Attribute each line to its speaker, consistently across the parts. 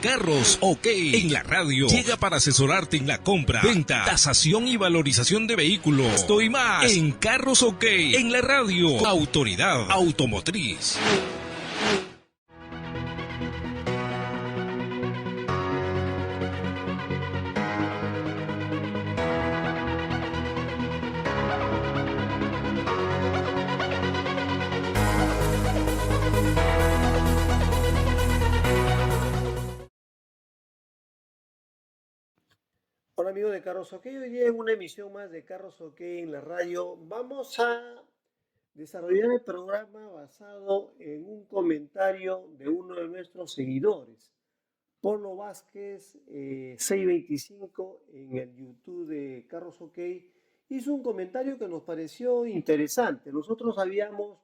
Speaker 1: Carros OK en la radio. Llega para asesorarte en la compra, venta, tasación y valorización de vehículos. Estoy más en Carros OK en la radio. Autoridad Automotriz.
Speaker 2: Hola amigos de Carros OK, hoy día en una emisión más de Carros OK en la radio vamos a desarrollar el programa basado en un comentario de uno de nuestros seguidores, Polo Vázquez 625 en el YouTube de Carros OK. Hizo un comentario que nos pareció interesante. Nosotros habíamos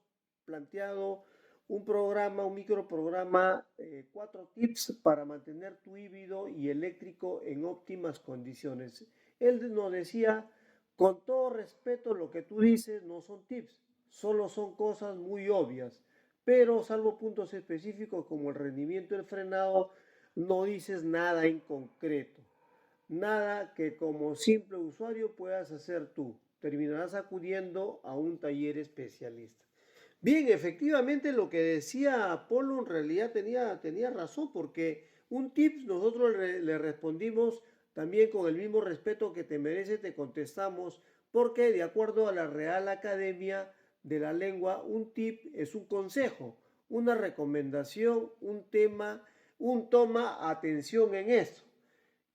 Speaker 2: planteado un programa, un microprograma, 4 tips para mantener tu híbrido y eléctrico en óptimas condiciones. Él nos decía, con todo respeto, lo que tú dices no son tips, solo son cosas muy obvias, pero salvo puntos específicos como el rendimiento del frenado, no dices nada en concreto, nada que como simple usuario puedas hacer tú. Terminarás acudiendo a un taller especialista. Bien, efectivamente lo que decía Apolo en realidad tenía razón, porque un tip nosotros le respondimos también con el mismo respeto que te merece, te contestamos, porque de acuerdo a la Real Academia de la Lengua, un tip es un consejo, una recomendación, un tema, un toma atención en esto.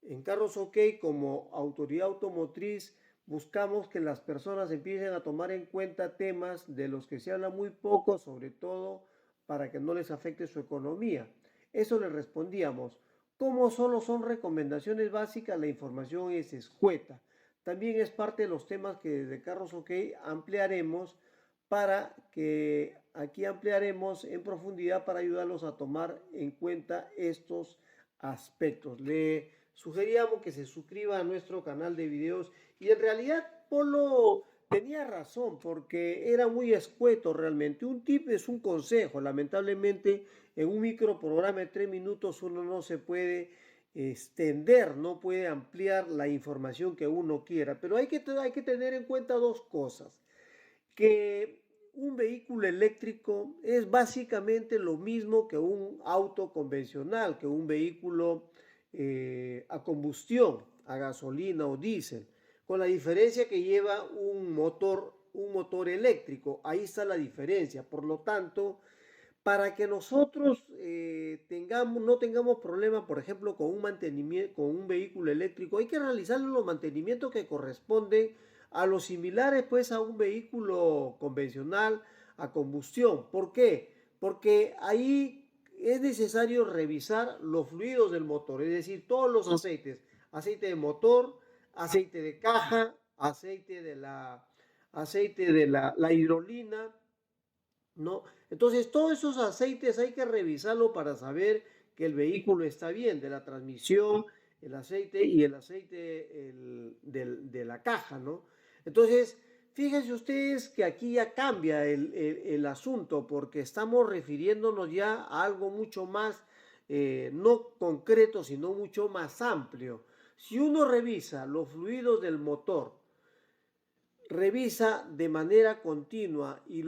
Speaker 2: En Carros OK, como autoridad automotriz, buscamos que las personas empiecen a tomar en cuenta temas de los que se habla muy poco, sobre todo para que no les afecte su economía. Eso le respondíamos. Como solo son recomendaciones básicas, la información es escueta. También es parte de los temas que desde Carros OK ampliaremos para que aquí ampliaremos en profundidad para ayudarlos a tomar en cuenta estos aspectos. Le sugeríamos que se suscriba a nuestro canal de videos y en realidad Polo tenía razón porque era muy escueto realmente. Un tip es un consejo. Lamentablemente en un microprograma de 3 minutos uno no se puede extender, no puede ampliar la información que uno quiera. Pero hay que tener en cuenta dos cosas. Que un vehículo eléctrico es básicamente lo mismo que un auto convencional, que un vehículo a combustión, a gasolina o diésel, con la diferencia que lleva un motor eléctrico. Ahí está la diferencia. Por lo tanto, para que nosotros no tengamos problema, por ejemplo, con un mantenimiento, con un vehículo eléctrico, hay que realizar los mantenimientos que corresponden a los similares, pues, a un vehículo convencional a combustión. ¿Por qué? Porque ahí es necesario revisar los fluidos del motor, es decir, todos los aceites, aceite de motor, aceite de caja, aceite de la hidrolina, ¿no? Entonces, todos esos aceites hay que revisarlo para saber que el vehículo está bien, de la transmisión, el aceite y el aceite de la caja, ¿no? Entonces, fíjense ustedes que aquí ya cambia el asunto porque estamos refiriéndonos ya a algo mucho más, no concreto, sino mucho más amplio. Si uno revisa los fluidos del motor, revisa de manera continua y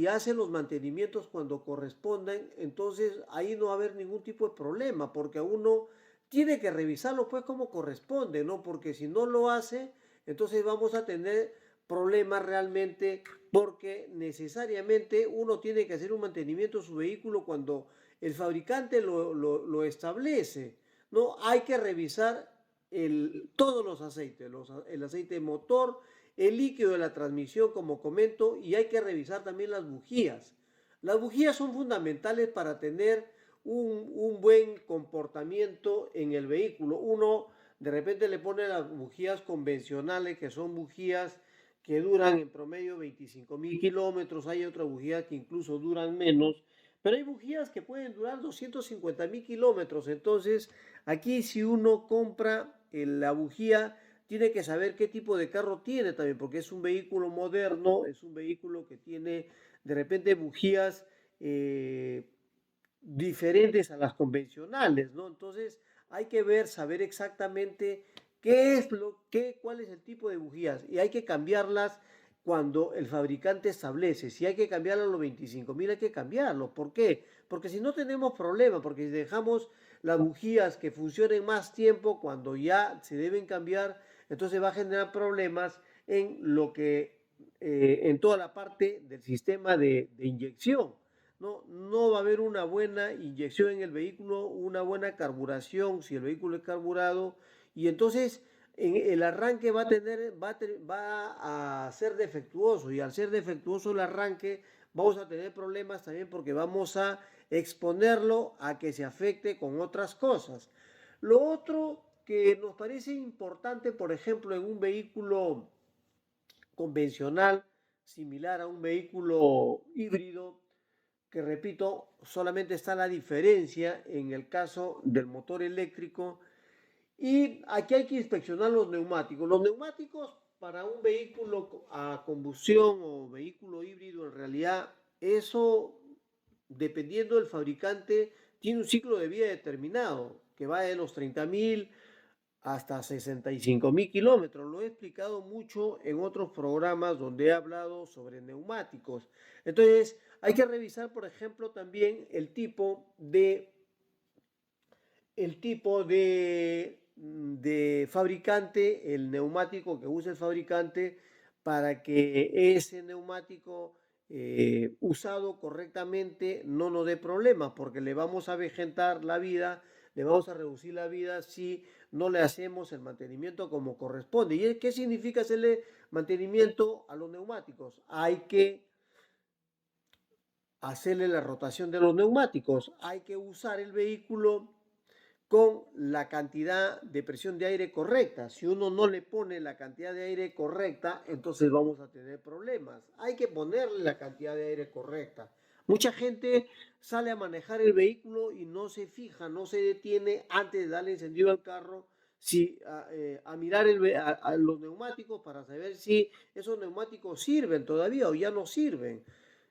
Speaker 2: hace los mantenimientos cuando corresponden, entonces ahí no va a haber ningún tipo de problema, porque uno tiene que revisarlo pues como corresponde, ¿no? Porque si no lo hace, entonces vamos a tener problemas realmente, porque necesariamente uno tiene que hacer un mantenimiento de su vehículo cuando el fabricante lo establece, ¿no? Hay que revisar todos los aceites, el aceite de motor, el líquido de la transmisión, como comento, y hay que revisar también las bujías. Las bujías son fundamentales para tener un buen comportamiento en el vehículo. Uno de repente le pone las bujías convencionales, que son bujías que duran en promedio 25.000 kilómetros. Hay otras bujías que incluso duran menos, pero hay bujías que pueden durar 250.000 kilómetros. Entonces, aquí si uno compra la bujía, tiene que saber qué tipo de carro tiene también, porque es un vehículo moderno, es un vehículo que tiene de repente bujías diferentes a las convencionales, ¿no? Entonces hay que saber exactamente cuál es el tipo de bujías y hay que cambiarlas cuando el fabricante establece. Si hay que cambiarlo a los 25.000, hay que cambiarlo. ¿Por qué? Porque si no tenemos problema, porque si dejamos las bujías que funcionen más tiempo cuando ya se deben cambiar, entonces va a generar problemas en en toda la parte del sistema de inyección. No va a haber una buena inyección en el vehículo, una buena carburación si el vehículo es carburado, y entonces el arranque va a ser defectuoso, y al ser defectuoso el arranque vamos a tener problemas también porque vamos a exponerlo a que se afecte con otras cosas. Lo otro que nos parece importante, por ejemplo, en un vehículo convencional, similar a un vehículo híbrido, que repito, solamente está la diferencia en el caso del motor eléctrico. Y aquí hay que inspeccionar los neumáticos. Los neumáticos para un vehículo a combustión o vehículo híbrido, en realidad, eso, dependiendo del fabricante, tiene un ciclo de vida determinado, que va de los 30.000 hasta 65.000 kilómetros. Lo he explicado mucho en otros programas donde he hablado sobre neumáticos. Entonces, hay que revisar, por ejemplo, también el tipo de fabricante, el neumático que usa el fabricante, para que ese neumático usado correctamente no nos dé problemas, porque le vamos a vegetar la vida, le vamos a reducir la vida si no le hacemos el mantenimiento como corresponde. ¿Y qué significa hacerle mantenimiento a los neumáticos? Hay que hacerle la rotación de los neumáticos, hay que usar el vehículo con la cantidad de presión de aire correcta. Si uno no le pone la cantidad de aire correcta, entonces vamos a tener problemas. Hay que ponerle la cantidad de aire correcta. Mucha gente sale a manejar el vehículo y no se fija, no se detiene antes de darle encendido al carro a mirar a los neumáticos para saber si esos neumáticos sirven todavía o ya no sirven.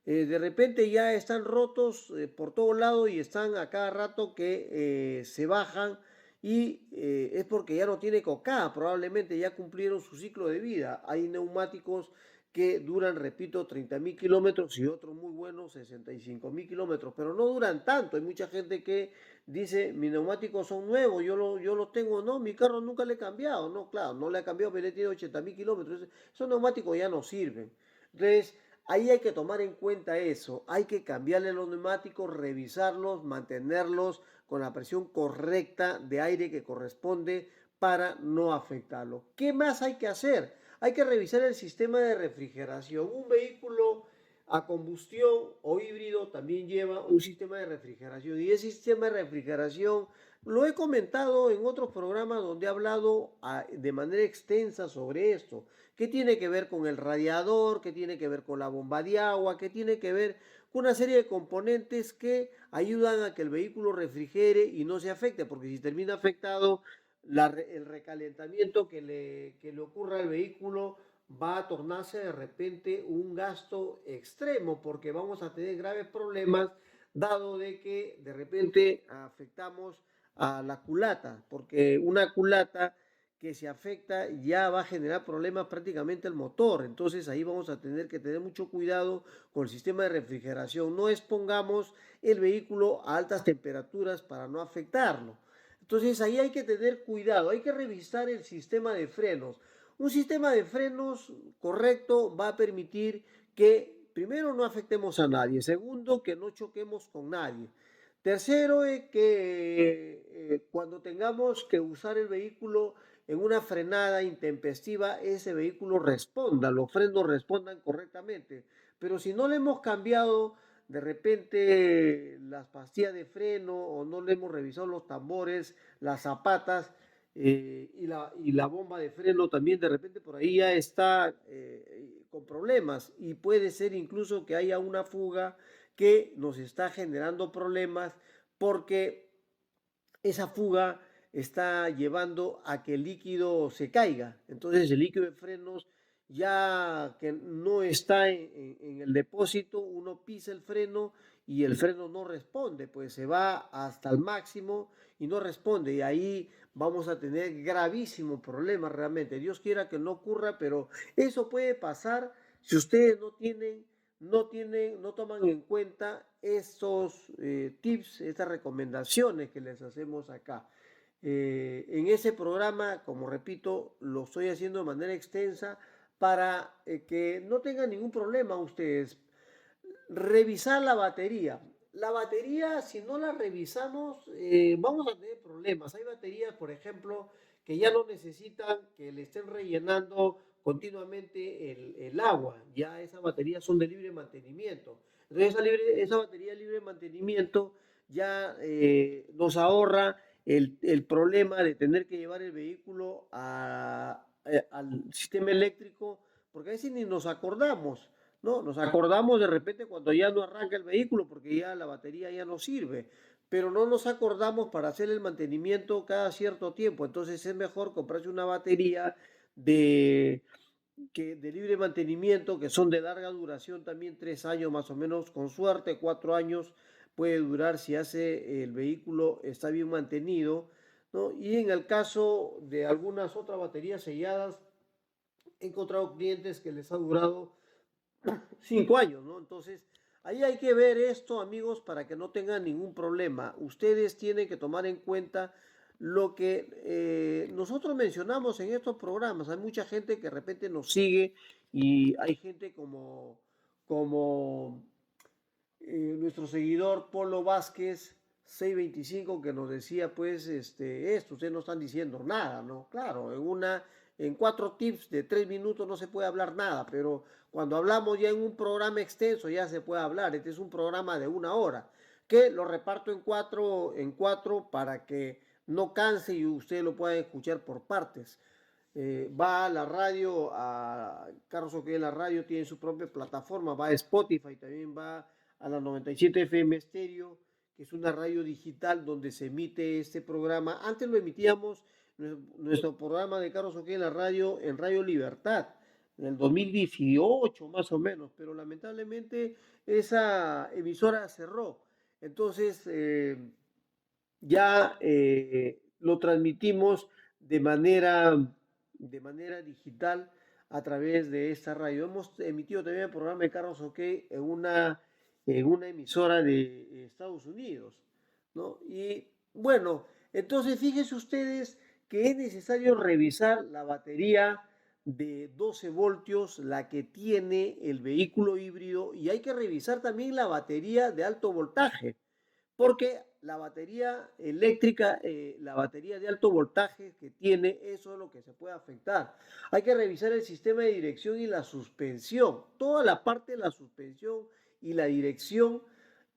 Speaker 2: De repente ya están rotos por todos lados y están a cada rato que se bajan, y es porque ya no tiene cocada, probablemente ya cumplieron su ciclo de vida. Hay neumáticos que duran, repito, 30.000 kilómetros, y otros muy buenos 65.000 kilómetros, pero no duran tanto. Hay mucha gente que dice: mis neumáticos son nuevos, yo los tengo. No, mi carro nunca le he cambiado. No, claro, no le ha cambiado, pero le tiene 80.000 kilómetros. Esos neumáticos ya no sirven. Entonces, ahí hay que tomar en cuenta eso. Hay que cambiarle los neumáticos, revisarlos, mantenerlos con la presión correcta de aire que corresponde para no afectarlo. ¿Qué más hay que hacer? Hay que revisar el sistema de refrigeración. Un vehículo a combustión o híbrido también lleva un sistema de refrigeración, y ese sistema de refrigeración lo he comentado en otros programas donde he hablado de manera extensa sobre esto. ¿Qué tiene que ver con el radiador? ¿Qué tiene que ver con la bomba de agua? ¿Qué tiene que ver con una serie de componentes que ayudan a que el vehículo refrigere y no se afecte? Porque si termina afectado, el recalentamiento que le ocurra al vehículo va a tornarse de repente un gasto extremo, porque vamos a tener graves problemas dado de que de repente afectamos a la culata, porque una culata que se afecta ya va a generar problemas prácticamente al motor. Entonces ahí vamos a tener que tener mucho cuidado con el sistema de refrigeración. No expongamos el vehículo a altas temperaturas para no afectarlo. Entonces ahí hay que tener cuidado, hay que revisar el sistema de frenos. Un sistema de frenos correcto va a permitir que, primero, no afectemos a nadie; segundo, que no choquemos con nadie; tercero, que cuando tengamos que usar el vehículo en una frenada intempestiva, ese vehículo responda, los frenos respondan correctamente. Pero si no le hemos cambiado de repente las pastillas de freno, o no le hemos revisado los tambores, las zapatas, y la bomba de freno también, de repente por ahí ya está con problemas, y puede ser incluso que haya una fuga que nos está generando problemas, porque esa fuga está llevando a que el líquido se caiga. Entonces el líquido de frenos, ya que no está en el depósito, uno pisa el freno y el freno no responde, pues se va hasta el máximo y no responde, y ahí vamos a tener gravísimo problema realmente. Dios quiera que no ocurra, pero eso puede pasar si ustedes no toman en cuenta estos tips, estas recomendaciones que les hacemos acá. En ese programa, como repito, lo estoy haciendo de manera extensa para que no tengan ningún problema ustedes. Revisar la batería. La batería, si no la revisamos, vamos a tener problemas. Hay baterías, por ejemplo, que ya no necesitan que le estén rellenando continuamente el agua. Ya esas baterías son de libre mantenimiento. Entonces esa batería de libre mantenimiento ya nos ahorra el problema de tener que llevar el vehículo al sistema eléctrico, porque a veces ni nos acordamos. ¿No? Nos acordamos de repente cuando ya no arranca el vehículo porque ya la batería ya no sirve, pero no nos acordamos para hacer el mantenimiento cada cierto tiempo. Entonces es mejor comprarse una batería de, de libre mantenimiento, que son de larga duración también, 3 años más o menos, con suerte, 4 años puede durar si hace el vehículo está bien mantenido, ¿no? Y en el caso de algunas otras baterías selladas, he encontrado clientes que les ha durado 5 años, ¿no? Entonces, ahí hay que ver esto, amigos, para que no tengan ningún problema. Ustedes tienen que tomar en cuenta lo que nosotros mencionamos en estos programas. Hay mucha gente que de repente nos sigue y hay gente como nuestro seguidor Polo Vázquez 625 que nos decía pues esto, ustedes no están diciendo nada, ¿no? Claro, en 4 tips de 3 minutos no se puede hablar nada, pero cuando hablamos ya en un programa extenso ya se puede hablar. Este es un programa de 1 hora que lo reparto en cuatro para que no canse y usted lo pueda escuchar por partes. Va a la radio, a Carlos Oque, la radio tiene su propia plataforma, va a Spotify, también va a la 97 FM Stereo, que es una radio digital donde se emite este programa. Antes lo emitíamos, nuestro programa de Carlos Oque en la radio, en Radio Libertad, en el 2018 más o menos, pero lamentablemente esa emisora cerró. Entonces, ya lo transmitimos de manera digital a través de esta radio. Hemos emitido también el programa de Carlos OK en una emisora de Estados Unidos, ¿no? Y bueno, entonces fíjense ustedes que es necesario revisar la batería de 12 voltios, la que tiene el vehículo híbrido, y hay que revisar también la batería de alto voltaje, porque la batería eléctrica, la batería de alto voltaje que tiene, eso es lo que se puede afectar. Hay que revisar el sistema de dirección y la suspensión. Toda la parte de la suspensión y la dirección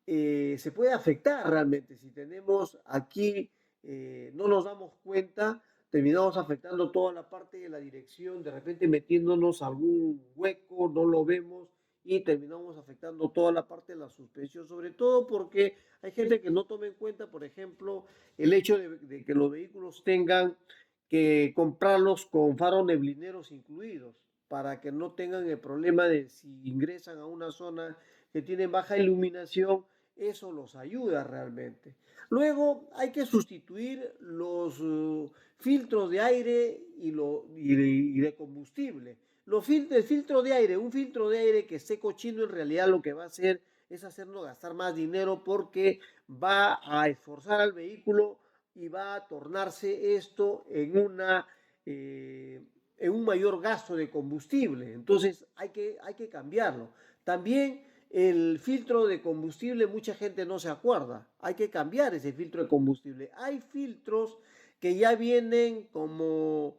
Speaker 2: se puede afectar realmente. Si tenemos aquí, no nos damos cuenta, terminamos afectando toda la parte de la dirección, de repente metiéndonos algún hueco, no lo vemos y terminamos afectando toda la parte de la suspensión, sobre todo porque hay gente que no toma en cuenta, por ejemplo, el hecho de que los vehículos tengan que comprarlos con faros neblineros incluidos, para que no tengan el problema de si ingresan a una zona que tiene baja iluminación, eso los ayuda realmente. Luego hay que sustituir los filtros de aire y de combustible. El filtro de aire, un filtro de aire que esté cochino, en realidad lo que va a hacer es hacernos gastar más dinero, porque va a esforzar al vehículo y va a tornarse esto en un mayor gasto de combustible. Entonces hay que cambiarlo. También el filtro de combustible, mucha gente no se acuerda. Hay que cambiar ese filtro de combustible. Hay filtros que ya vienen como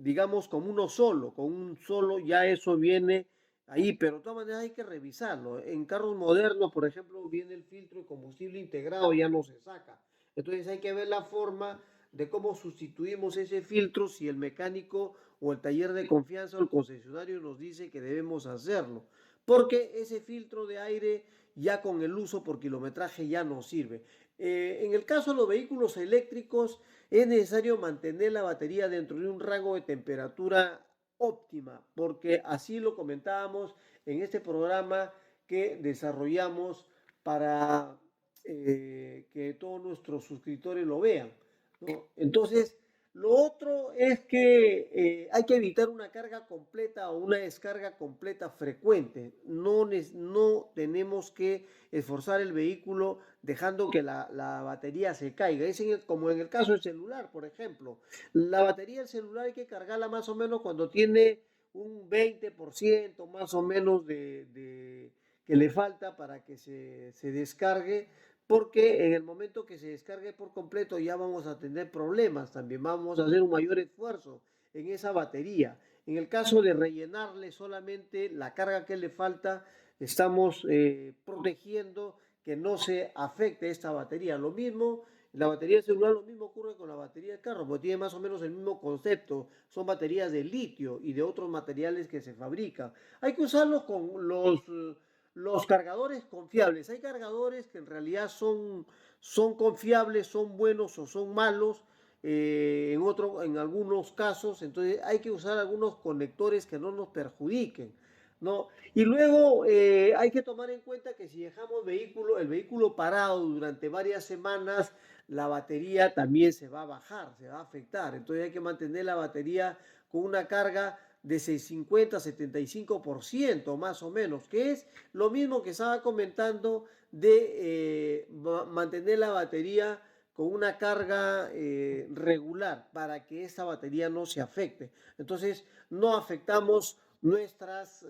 Speaker 2: digamos, como uno solo, con un solo, ya eso viene ahí, pero de todas maneras hay que revisarlo. En carros modernos, por ejemplo, viene el filtro de combustible integrado, ya no se saca. Entonces hay que ver la forma de cómo sustituimos ese filtro, si el mecánico o el taller de confianza o el concesionario nos dice que debemos hacerlo, porque ese filtro de aire ya con el uso por kilometraje ya no sirve. En el caso de los vehículos eléctricos, es necesario mantener la batería dentro de un rango de temperatura óptima, porque así lo comentábamos en este programa, que desarrollamos para que todos nuestros suscriptores lo vean, ¿no? Entonces, lo otro es que hay que evitar una carga completa o una descarga completa frecuente. No tenemos que esforzar el vehículo dejando que la batería se caiga. Como en el caso del celular, por ejemplo. La batería del celular hay que cargarla más o menos cuando tiene un 20% más o menos que le falta para que se descargue, porque en el momento que se descargue por completo ya vamos a tener problemas, también vamos a hacer un mayor esfuerzo en esa batería. En el caso de rellenarle solamente la carga que le falta, estamos protegiendo que no se afecte esta batería. Lo mismo, la batería del celular, lo mismo ocurre con la batería del carro, porque tiene más o menos el mismo concepto. Son baterías de litio y de otros materiales que se fabrican. Hay que usarlos con los cargadores confiables. Hay cargadores que en realidad son confiables, son buenos o son malos en algunos casos. Entonces hay que usar algunos conectores que no nos perjudiquen, ¿no? Y luego hay que tomar en cuenta que si dejamos el vehículo parado durante varias semanas, la batería también se va a bajar, se va a afectar. Entonces hay que mantener la batería con una carga de 50-75% más o menos, que es lo mismo que estaba comentando de mantener la batería con una carga regular para que esa batería no se afecte. Entonces no afectamos nuestras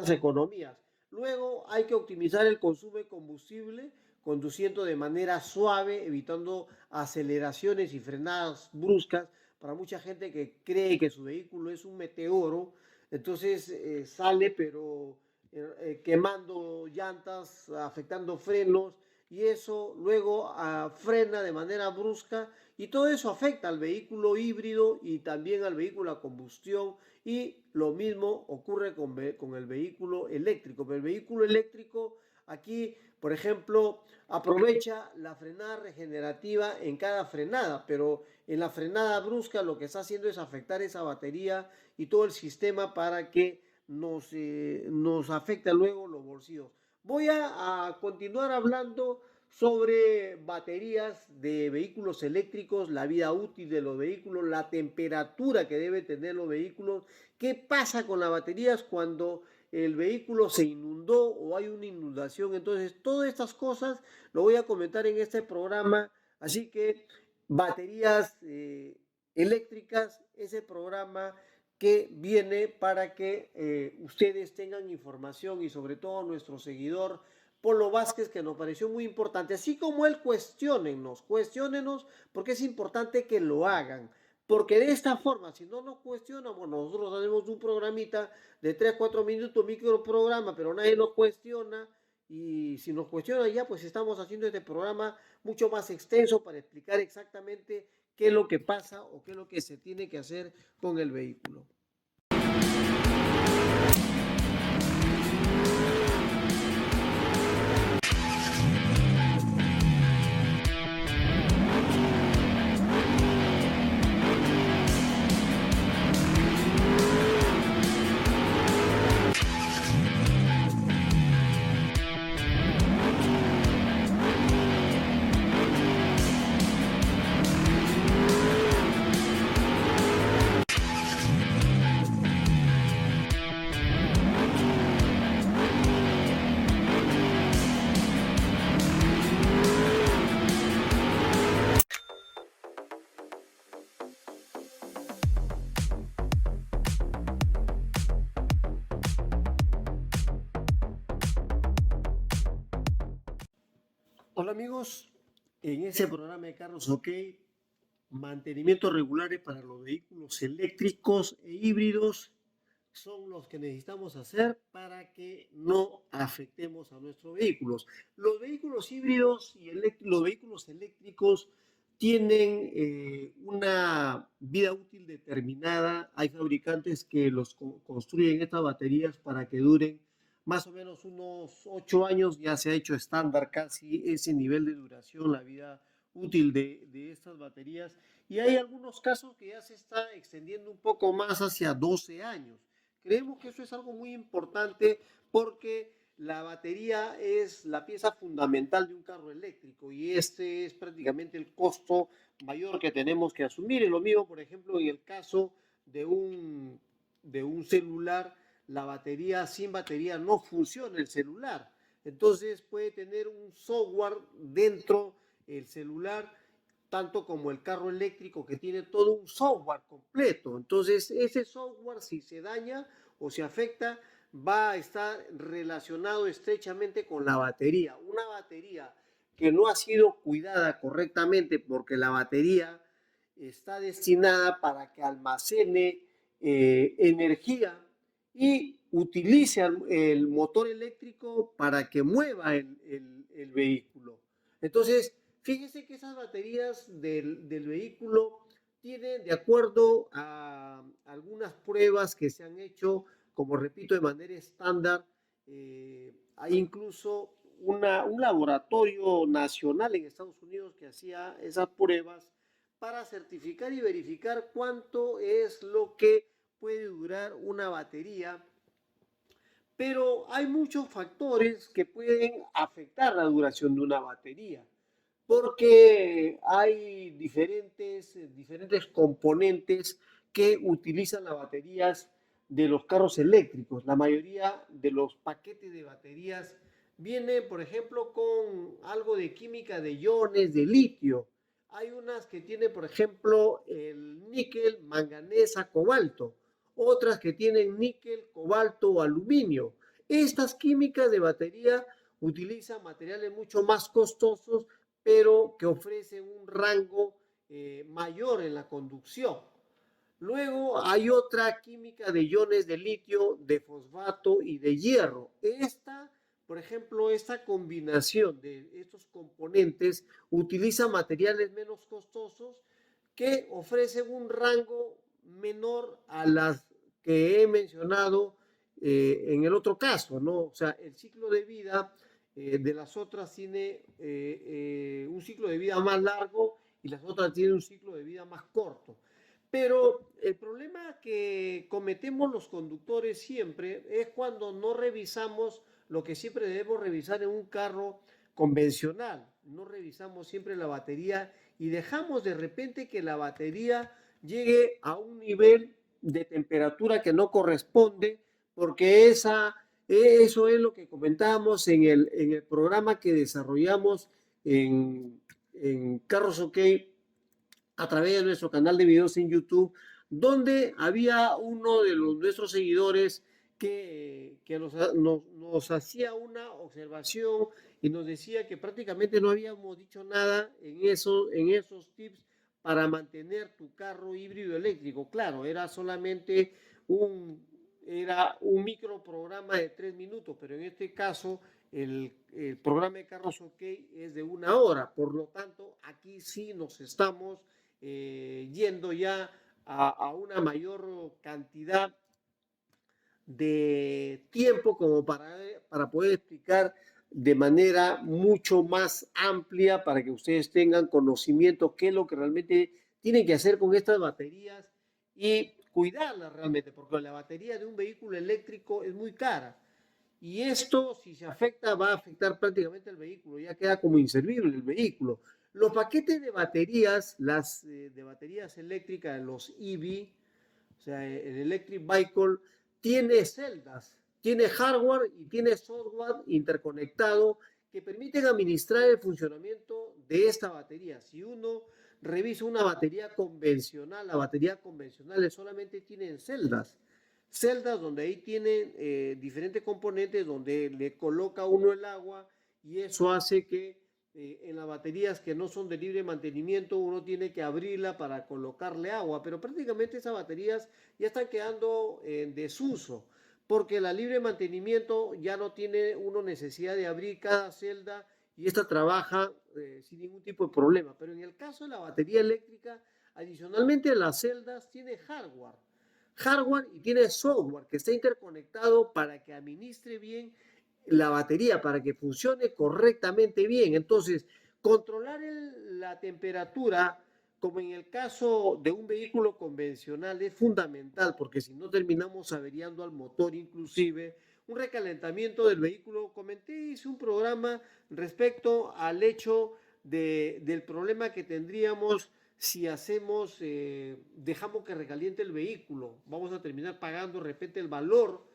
Speaker 2: economías. Luego hay que optimizar el consumo de combustible conduciendo de manera suave, evitando aceleraciones y frenadas bruscas. Para mucha gente que cree que su vehículo es un meteoro, entonces sale pero quemando llantas, afectando frenos, y eso luego frena de manera brusca, y todo eso afecta al vehículo híbrido y también al vehículo a combustión, y lo mismo ocurre con el vehículo eléctrico. Pero el vehículo eléctrico aquí, por ejemplo, aprovecha la frenada regenerativa en cada frenada, pero en la frenada brusca lo que está haciendo es afectar esa batería y todo el sistema para que nos afecte luego los bolsillos. Voy a continuar hablando sobre baterías de vehículos eléctricos, la vida útil de los vehículos, la temperatura que deben tener los vehículos, qué pasa con las baterías cuando el vehículo se inundó o hay una inundación. Entonces, todas estas cosas lo voy a comentar en este programa. Así que baterías eléctricas, ese programa que viene para que ustedes tengan información, y sobre todo nuestro seguidor Polo Vázquez, que nos pareció muy importante, así como él, cuestionenos porque es importante que lo hagan, porque de esta forma, si no nos cuestionan, bueno, nosotros hacemos un programita de 3-4 minutos, micro programa, pero nadie nos cuestiona, y si nos cuestionan ya, pues estamos haciendo este programa mucho más extenso para explicar exactamente qué es lo que pasa o qué es lo que se tiene que hacer con el vehículo. Hola amigos, en este programa de Carros OK, mantenimientos regulares para los vehículos eléctricos e híbridos son los que necesitamos hacer para que no afectemos a nuestros vehículos. Los vehículos híbridos y los vehículos eléctricos tienen una vida útil determinada. Hay fabricantes que los construyen estas baterías para que duren más o menos unos 8 años. Ya se ha hecho estándar casi ese nivel de duración, la vida útil de estas baterías. Y hay algunos casos que ya se está extendiendo un poco más hacia 12 años. Creemos que eso es algo muy importante porque la batería es la pieza fundamental de un carro eléctrico y este es prácticamente el costo mayor que tenemos que asumir. Y lo mismo, por ejemplo, en el caso de un celular, la batería, sin batería no funciona el celular. Entonces puede tener un software dentro del celular, tanto como el carro eléctrico que tiene todo un software completo. Entonces ese software, si se daña o se afecta, va a estar relacionado estrechamente con la batería. Una batería que no ha sido cuidada correctamente, porque la batería está destinada para que almacene energía y utilice el motor eléctrico para que mueva el vehículo. Entonces, fíjese que esas baterías del vehículo tienen, de acuerdo a algunas pruebas que se han hecho, como repito, de manera estándar, hay incluso un laboratorio nacional en Estados Unidos que hacía esas pruebas para certificar y verificar cuánto es lo que puede durar una batería. Pero hay muchos factores que pueden afectar la duración de una batería, porque hay diferentes componentes que utilizan las baterías de los carros eléctricos. La mayoría de los paquetes de baterías vienen, por ejemplo, con algo de química de iones de litio. Hay unas que tienen, por ejemplo, el níquel, manganesa, cobalto. Otras que tienen níquel, cobalto o aluminio. Estas químicas de batería utilizan materiales mucho más costosos, pero que ofrecen un rango mayor en la conducción. Luego hay otra química de iones de litio, de fosfato y de hierro. Por ejemplo, esta combinación de estos componentes utiliza materiales menos costosos que ofrecen un rango menor a las que he mencionado en el otro caso, ¿no? O sea, el ciclo de vida de las otras tiene un ciclo de vida más largo y las otras tienen un ciclo de vida más corto. Pero el problema que cometemos los conductores siempre es cuando no revisamos lo que siempre debemos revisar en un carro convencional. No revisamos siempre la batería y dejamos de repente que la batería llegue a un nivel de temperatura que no corresponde, porque eso es lo que comentábamos en el programa que desarrollamos en Carros OK a través de nuestro canal de videos en YouTube, donde había uno de nuestros seguidores que nos hacía una observación y nos decía que prácticamente no habíamos dicho nada en esos tips para mantener tu carro híbrido eléctrico. Claro, era un microprograma de 3 minutos, pero en este caso el programa de Carros OK es de 1 hora. Por lo tanto, aquí sí nos estamos yendo ya a una mayor cantidad de tiempo como para poder explicar de manera mucho más amplia para que ustedes tengan conocimiento qué es lo que realmente tienen que hacer con estas baterías y cuidarlas realmente, porque la batería de un vehículo eléctrico es muy cara. Y esto, si se afecta, va a afectar prácticamente el vehículo, ya queda como inservible el vehículo. Los paquetes de baterías, de baterías eléctricas, los EV, o sea, el Electric Vehicle, tiene celdas, tiene hardware y tiene software interconectado que permiten administrar el funcionamiento de esta batería. Si uno revisa una batería convencional, la batería convencional solamente tienen celdas donde ahí tienen diferentes componentes donde le coloca uno el agua y eso hace que en las baterías que no son de libre mantenimiento uno tiene que abrirla para colocarle agua, pero prácticamente esas baterías ya están quedando en desuso porque la libre mantenimiento ya no tiene uno necesidad de abrir cada celda y esta trabaja sin ningún tipo de problema. Pero en el caso de la batería eléctrica, adicionalmente las celdas tiene hardware y tiene software que está interconectado para que administre bien la batería, para que funcione correctamente bien. Entonces, controlar la temperatura, como en el caso de un vehículo convencional, es fundamental, porque si no terminamos averiando al motor inclusive, un recalentamiento del vehículo. Hice un programa respecto al hecho del problema que tendríamos si dejamos que recaliente el vehículo. Vamos a terminar pagando de repente el valor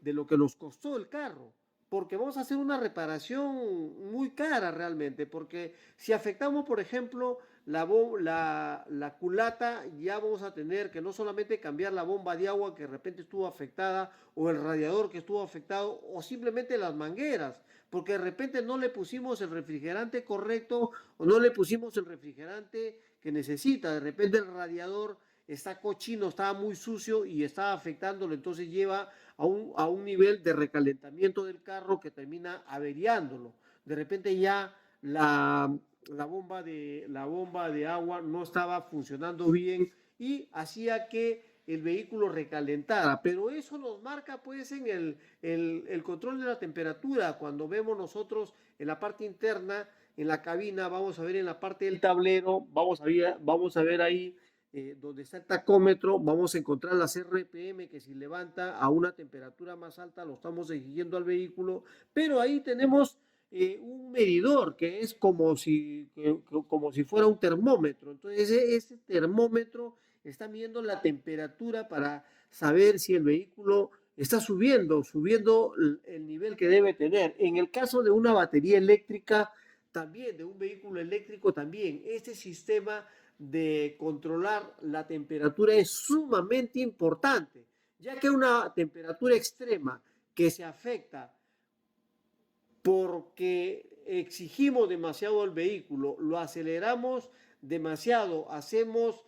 Speaker 2: de lo que nos costó el carro, porque vamos a hacer una reparación muy cara realmente, porque si afectamos, por ejemplo, la culata, ya vamos a tener que no solamente cambiar la bomba de agua que de repente estuvo afectada, o el radiador que estuvo afectado, o simplemente las mangueras, porque de repente no le pusimos el refrigerante correcto, o no le pusimos el refrigerante que necesita. De repente el radiador está cochino, estaba muy sucio y estaba afectándolo, entonces lleva a un nivel de recalentamiento del carro que termina averiándolo. De repente ya la bomba de agua no estaba funcionando bien y hacía que el vehículo recalentara, pero eso nos marca pues en el control de la temperatura. Cuando vemos nosotros en la parte interna, en la cabina, vamos a ver en la parte del tablero, vamos a ver ahí donde está el tacómetro, vamos a encontrar las RPM que si levanta a una temperatura más alta lo estamos exigiendo al vehículo, pero ahí tenemos un medidor que es como si fuera un termómetro. Entonces ese termómetro está midiendo la temperatura para saber si el vehículo está subiendo el nivel que debe tener. En el caso de una batería eléctrica, también de un vehículo eléctrico, también este sistema de controlar la temperatura es sumamente importante, ya que una temperatura extrema que se afecta porque exigimos demasiado al vehículo, lo aceleramos demasiado, hacemos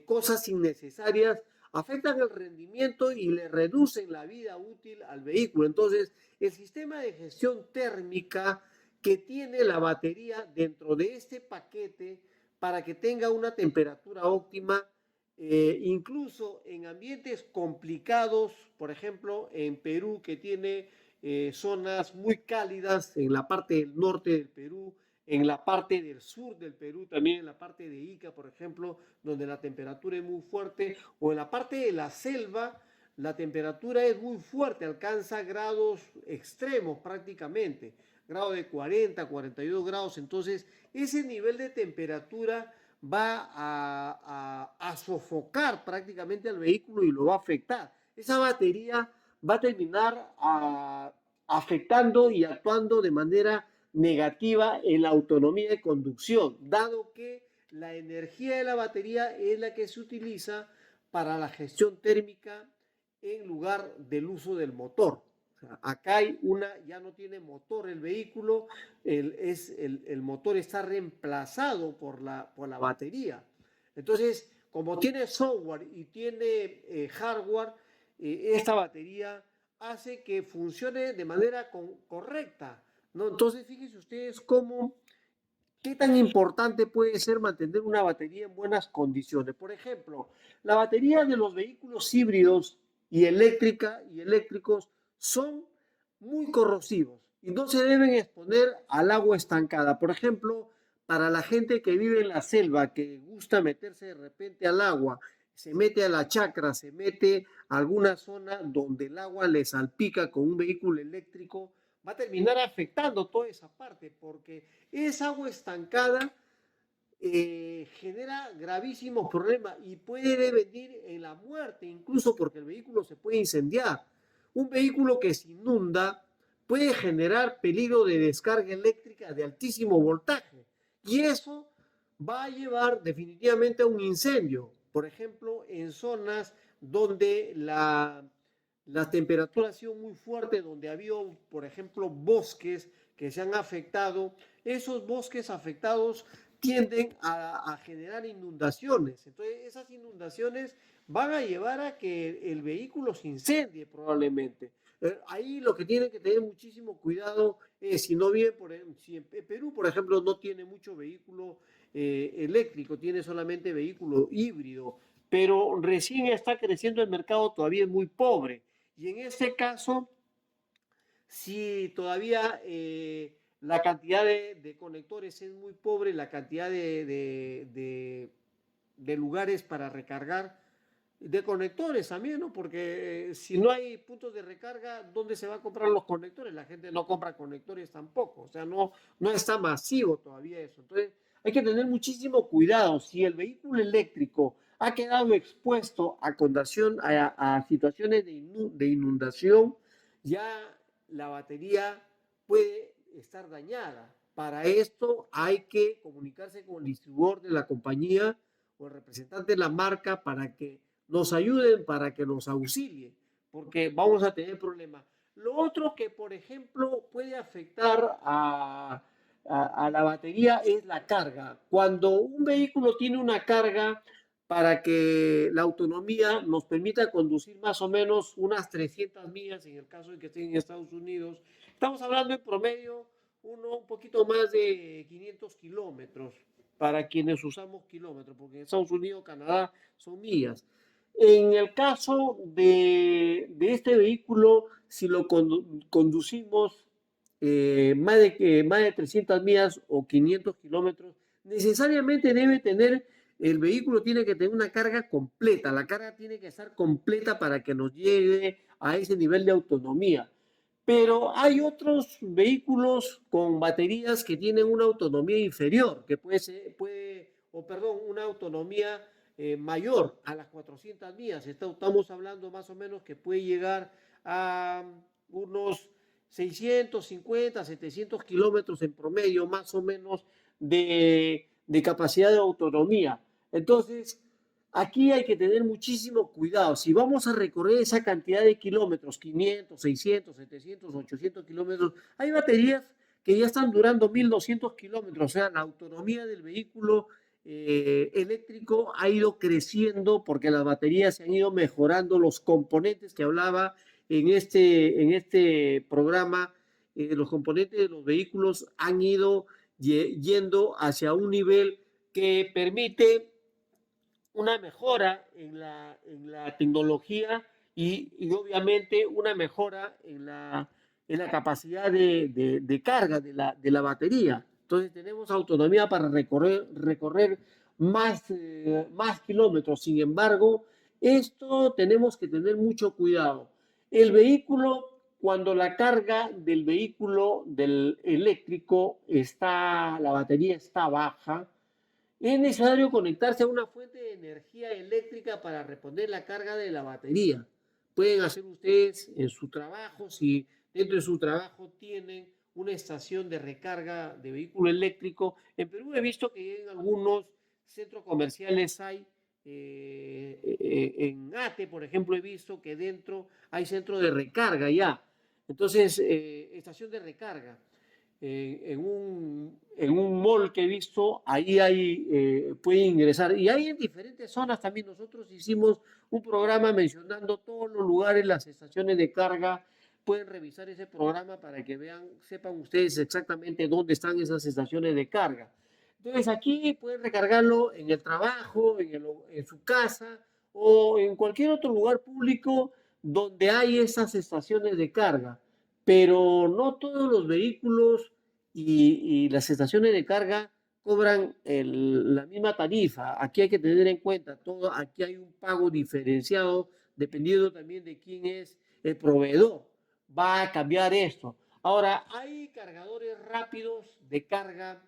Speaker 2: cosas innecesarias, afectan el rendimiento y le reducen la vida útil al vehículo. Entonces, el sistema de gestión térmica que tiene la batería dentro de este paquete para que tenga una temperatura óptima, incluso en ambientes complicados, por ejemplo, en Perú, que tiene zonas muy cálidas en la parte del norte del Perú, en la parte del sur del Perú, también en la parte de Ica, por ejemplo, donde la temperatura es muy fuerte, o en la parte de la selva, la temperatura es muy fuerte, alcanza grados extremos prácticamente, grado de 40, 42 grados. Entonces, ese nivel de temperatura va a sofocar prácticamente al vehículo y lo va a afectar. Esa batería va a terminar afectando y actuando de manera negativa en la autonomía de conducción, dado que la energía de la batería es la que se utiliza para la gestión térmica en lugar del uso del motor. O sea, acá ya no tiene motor el vehículo, el motor está reemplazado por la batería. Entonces, como tiene software y tiene hardware, esta batería hace que funcione de manera correcta, ¿no? Entonces, fíjense ustedes qué tan importante puede ser mantener una batería en buenas condiciones. Por ejemplo, la batería de los vehículos híbridos y eléctricos son muy corrosivos y no se deben exponer al agua estancada. Por ejemplo, para la gente que vive en la selva, que gusta meterse de repente al agua, se mete a la chacra, se mete a alguna zona donde el agua le salpica con un vehículo eléctrico, va a terminar afectando toda esa parte, porque esa agua estancada genera gravísimos problemas y puede venir en la muerte, incluso porque el vehículo se puede incendiar. Un vehículo que se inunda puede generar peligro de descarga eléctrica de altísimo voltaje y eso va a llevar definitivamente a un incendio. Por ejemplo, en zonas donde la temperatura ha sido muy fuerte, donde ha habido, por ejemplo, bosques que se han afectado, esos bosques afectados tienden a generar inundaciones. Entonces, esas inundaciones van a llevar a que el vehículo se incendie probablemente. Ahí lo que tienen que tener muchísimo cuidado es, si en Perú, por ejemplo, no tiene mucho vehículo eléctrico, tiene solamente vehículo híbrido, pero recién está creciendo el mercado, todavía es muy pobre. Y en este caso, si todavía la cantidad de conectores es muy pobre, la cantidad de lugares para recargar de conectores también, ¿no? Porque si no hay puntos de recarga, ¿dónde se va a comprar los conectores? La gente no compra conectores tampoco, o sea, no está masivo todavía eso. Entonces, hay que tener muchísimo cuidado. Si el vehículo eléctrico ha quedado expuesto a situaciones de inundación, ya la batería puede estar dañada. Para esto hay que comunicarse con el distribuidor de la compañía o el representante de la marca para que nos ayuden, para que nos auxilien, porque vamos a tener problemas. Lo otro que, por ejemplo, puede afectar a la batería es la carga. Cuando un vehículo tiene una carga para que la autonomía nos permita conducir más o menos unas 300 millas, en el caso de que estén en Estados Unidos, estamos hablando en promedio un poquito más de 500 kilómetros para quienes usamos kilómetros, porque en Estados Unidos, Canadá son millas. En el caso de este vehículo, si lo conducimos más de 300 millas o 500 kilómetros, necesariamente debe tener, el vehículo tiene que tener una carga completa, la carga tiene que estar completa para que nos llegue a ese nivel de autonomía. Pero hay otros vehículos con baterías que tienen una autonomía inferior, que una autonomía mayor a las 400 millas. Estamos hablando más o menos que puede llegar a unos 650, 700 kilómetros en promedio, más o menos, de capacidad de autonomía. Entonces, aquí hay que tener muchísimo cuidado. Si vamos a recorrer esa cantidad de kilómetros, 500, 600, 700, 800 kilómetros, hay baterías que ya están durando 1200 kilómetros. O sea, la autonomía del vehículo eléctrico ha ido creciendo porque las baterías se han ido mejorando, los componentes que hablaba en este programa, los componentes de los vehículos han ido yendo hacia un nivel que permite una mejora en la tecnología y obviamente una mejora en la capacidad de carga de la batería. Entonces tenemos autonomía para recorrer más kilómetros. Sin embargo, esto tenemos que tener mucho cuidado. El vehículo, cuando la carga del vehículo del eléctrico la batería está baja, es necesario conectarse a una fuente de energía eléctrica para responder la carga de la batería. Pueden hacer ustedes en su trabajo, si dentro de su trabajo tienen una estación de recarga de vehículo eléctrico. En Perú he visto que en algunos centros comerciales hay, en ATE, por ejemplo, he visto que dentro hay centro de recarga ya. Entonces, estación de recarga. En un mall que he visto, pueden ingresar. Y hay en diferentes zonas también. Nosotros hicimos un programa mencionando todos los lugares, las estaciones de carga. Pueden revisar ese programa para que sepan ustedes exactamente dónde están esas estaciones de carga. Entonces aquí pueden recargarlo en el trabajo, en su casa o en cualquier otro lugar público donde hay esas estaciones de carga. Pero no todos los vehículos y las estaciones de carga cobran la misma tarifa. Aquí hay que tener en cuenta aquí hay un pago diferenciado dependiendo también de quién es el proveedor. Va a cambiar esto. Ahora, hay cargadores rápidos de carga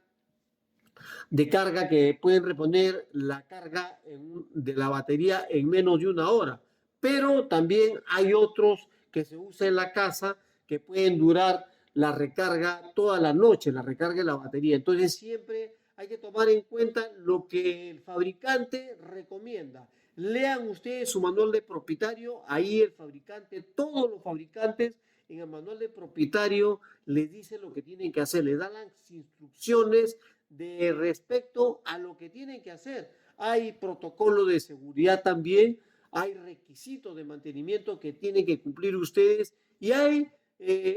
Speaker 2: que pueden reponer la carga de la batería en menos de una hora. Pero también hay otros que se usan en la casa que pueden durar la recarga toda la noche, la recarga de la batería. Entonces siempre hay que tomar en cuenta lo que el fabricante recomienda. Lean ustedes su manual de propietario, ahí el fabricante, todos los fabricantes en el manual de propietario les dicen lo que tienen que hacer, les dan las instrucciones de respecto a lo que tienen que hacer. Hay protocolo de seguridad también, hay requisitos de mantenimiento que tienen que cumplir ustedes y hay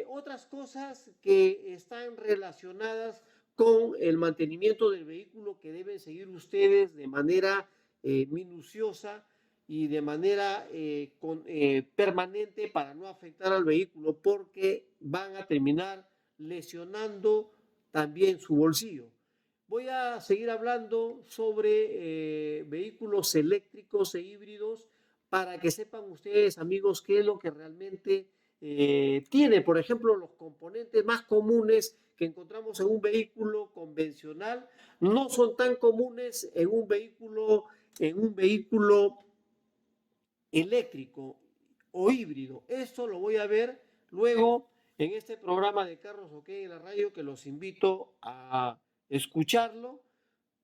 Speaker 2: otras cosas que están relacionadas con el mantenimiento del vehículo que deben seguir ustedes de manera minuciosa y de manera permanente para no afectar al vehículo porque van a terminar lesionando también su bolsillo. Voy a seguir hablando sobre vehículos eléctricos e híbridos para que sepan ustedes, amigos, qué es lo que realmente tiene. Por ejemplo, los componentes más comunes que encontramos en un vehículo convencional no son tan comunes en un vehículo eléctrico o híbrido. Esto lo voy a ver luego en este programa de Carros OK en la radio, que los invito a escucharlo.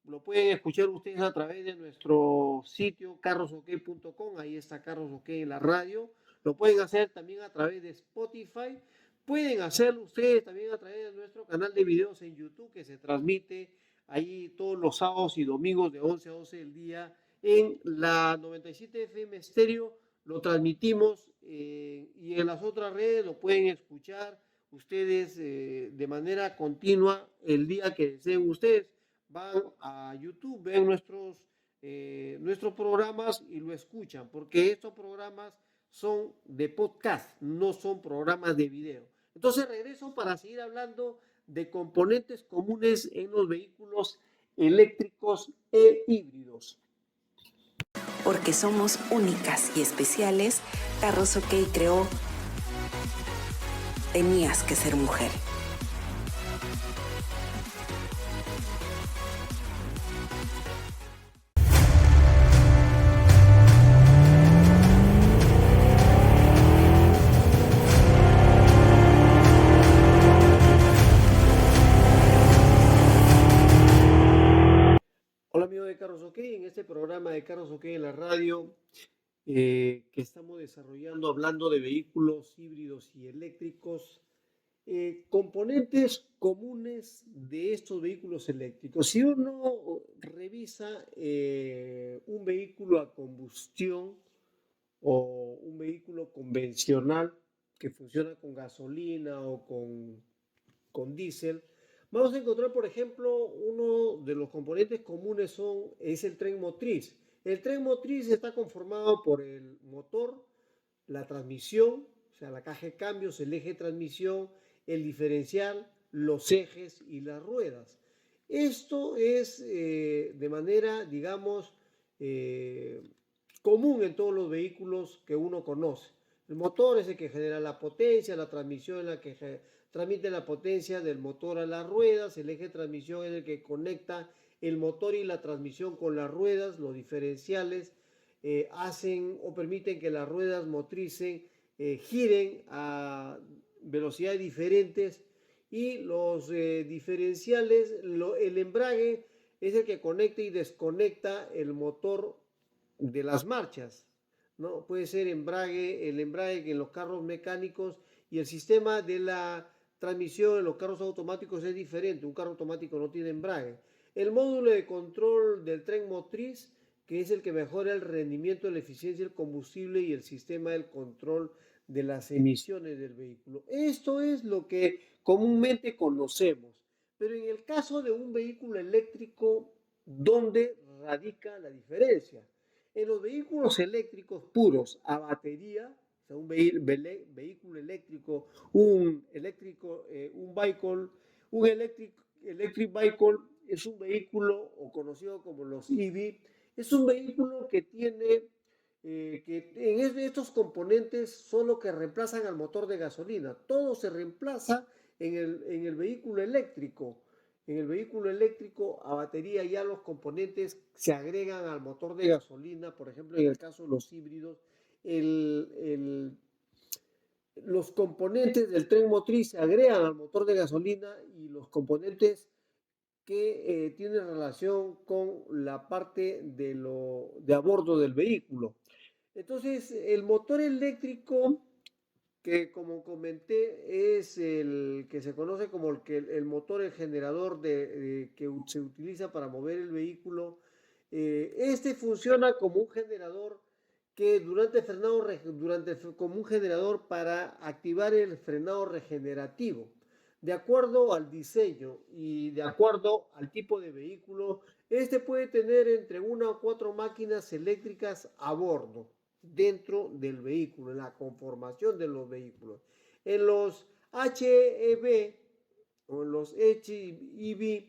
Speaker 2: Lo pueden escuchar ustedes a través de nuestro sitio carrosok.com. Ahí está Carros OK en la radio. Lo pueden hacer también a través de Spotify. Pueden hacerlo ustedes también a través de nuestro canal de videos en YouTube, que se transmite ahí todos los sábados y domingos de 11 a 12 del día en la 97 FM Estéreo. Lo transmitimos y en las otras redes lo pueden escuchar ustedes de manera continua el día que deseen ustedes. Van a YouTube, ven nuestros programas y lo escuchan, porque estos programas son de podcast, no son programas de video. Entonces regreso para seguir hablando de componentes comunes en los vehículos eléctricos e híbridos.
Speaker 3: Porque somos únicas y especiales, Carros OK creó Tenías que ser mujer.
Speaker 2: Hola amigos de Carros OK, en este programa de Carros OK en la radio que estamos desarrollando hablando de vehículos híbridos y eléctricos, componentes comunes de estos vehículos eléctricos. Si uno revisa un vehículo a combustión o un vehículo convencional que funciona con gasolina o con diésel, vamos a encontrar, por ejemplo, uno de los componentes comunes es el tren motriz. El tren motriz está conformado por el motor, la transmisión, o sea, la caja de cambios, el eje de transmisión, el diferencial, los ejes y las ruedas. Esto es de manera, digamos, común en todos los vehículos que uno conoce. El motor es el que genera la potencia, la transmisión es la que transmite la potencia del motor a las ruedas, el eje de transmisión es el que conecta el motor y la transmisión con las ruedas, los diferenciales hacen o permiten que las ruedas motrices giren a velocidades diferentes y los diferenciales, el embrague es el que conecta y desconecta el motor de las marchas, ¿no? Puede ser el embrague en los carros mecánicos, y el sistema de la transmisión en los carros automáticos es diferente. Un carro automático no tiene embrague. El módulo de control del tren motriz, que es el que mejora el rendimiento, la eficiencia del combustible y el sistema del control de las emisiones del vehículo. Esto es lo que comúnmente conocemos. Pero en el caso de un vehículo eléctrico, ¿dónde radica la diferencia? En los vehículos eléctricos puros a batería, o sea, un vehículo eléctrico, un electric vehicle es un vehículo, o conocido como los EV, es un vehículo que tiene, que en estos componentes son los que reemplazan al motor de gasolina. Todo se reemplaza en el vehículo eléctrico. En el vehículo eléctrico a batería ya los componentes se agregan al motor de gasolina. Por ejemplo, en el caso de los híbridos, los componentes del tren motriz se agregan al motor de gasolina, y los componentes que tienen relación con la parte de a bordo del vehículo. Entonces, el motor eléctrico, que como comenté es el que se conoce como el motor, el generador que se utiliza para mover el vehículo. Este funciona como un generador como un generador para activar el frenado regenerativo. De acuerdo al diseño y de acuerdo al tipo de vehículo, este puede tener entre 1 o 4 máquinas eléctricas a bordo dentro del vehículo, en la conformación de los vehículos. En los HEV o en los HEV,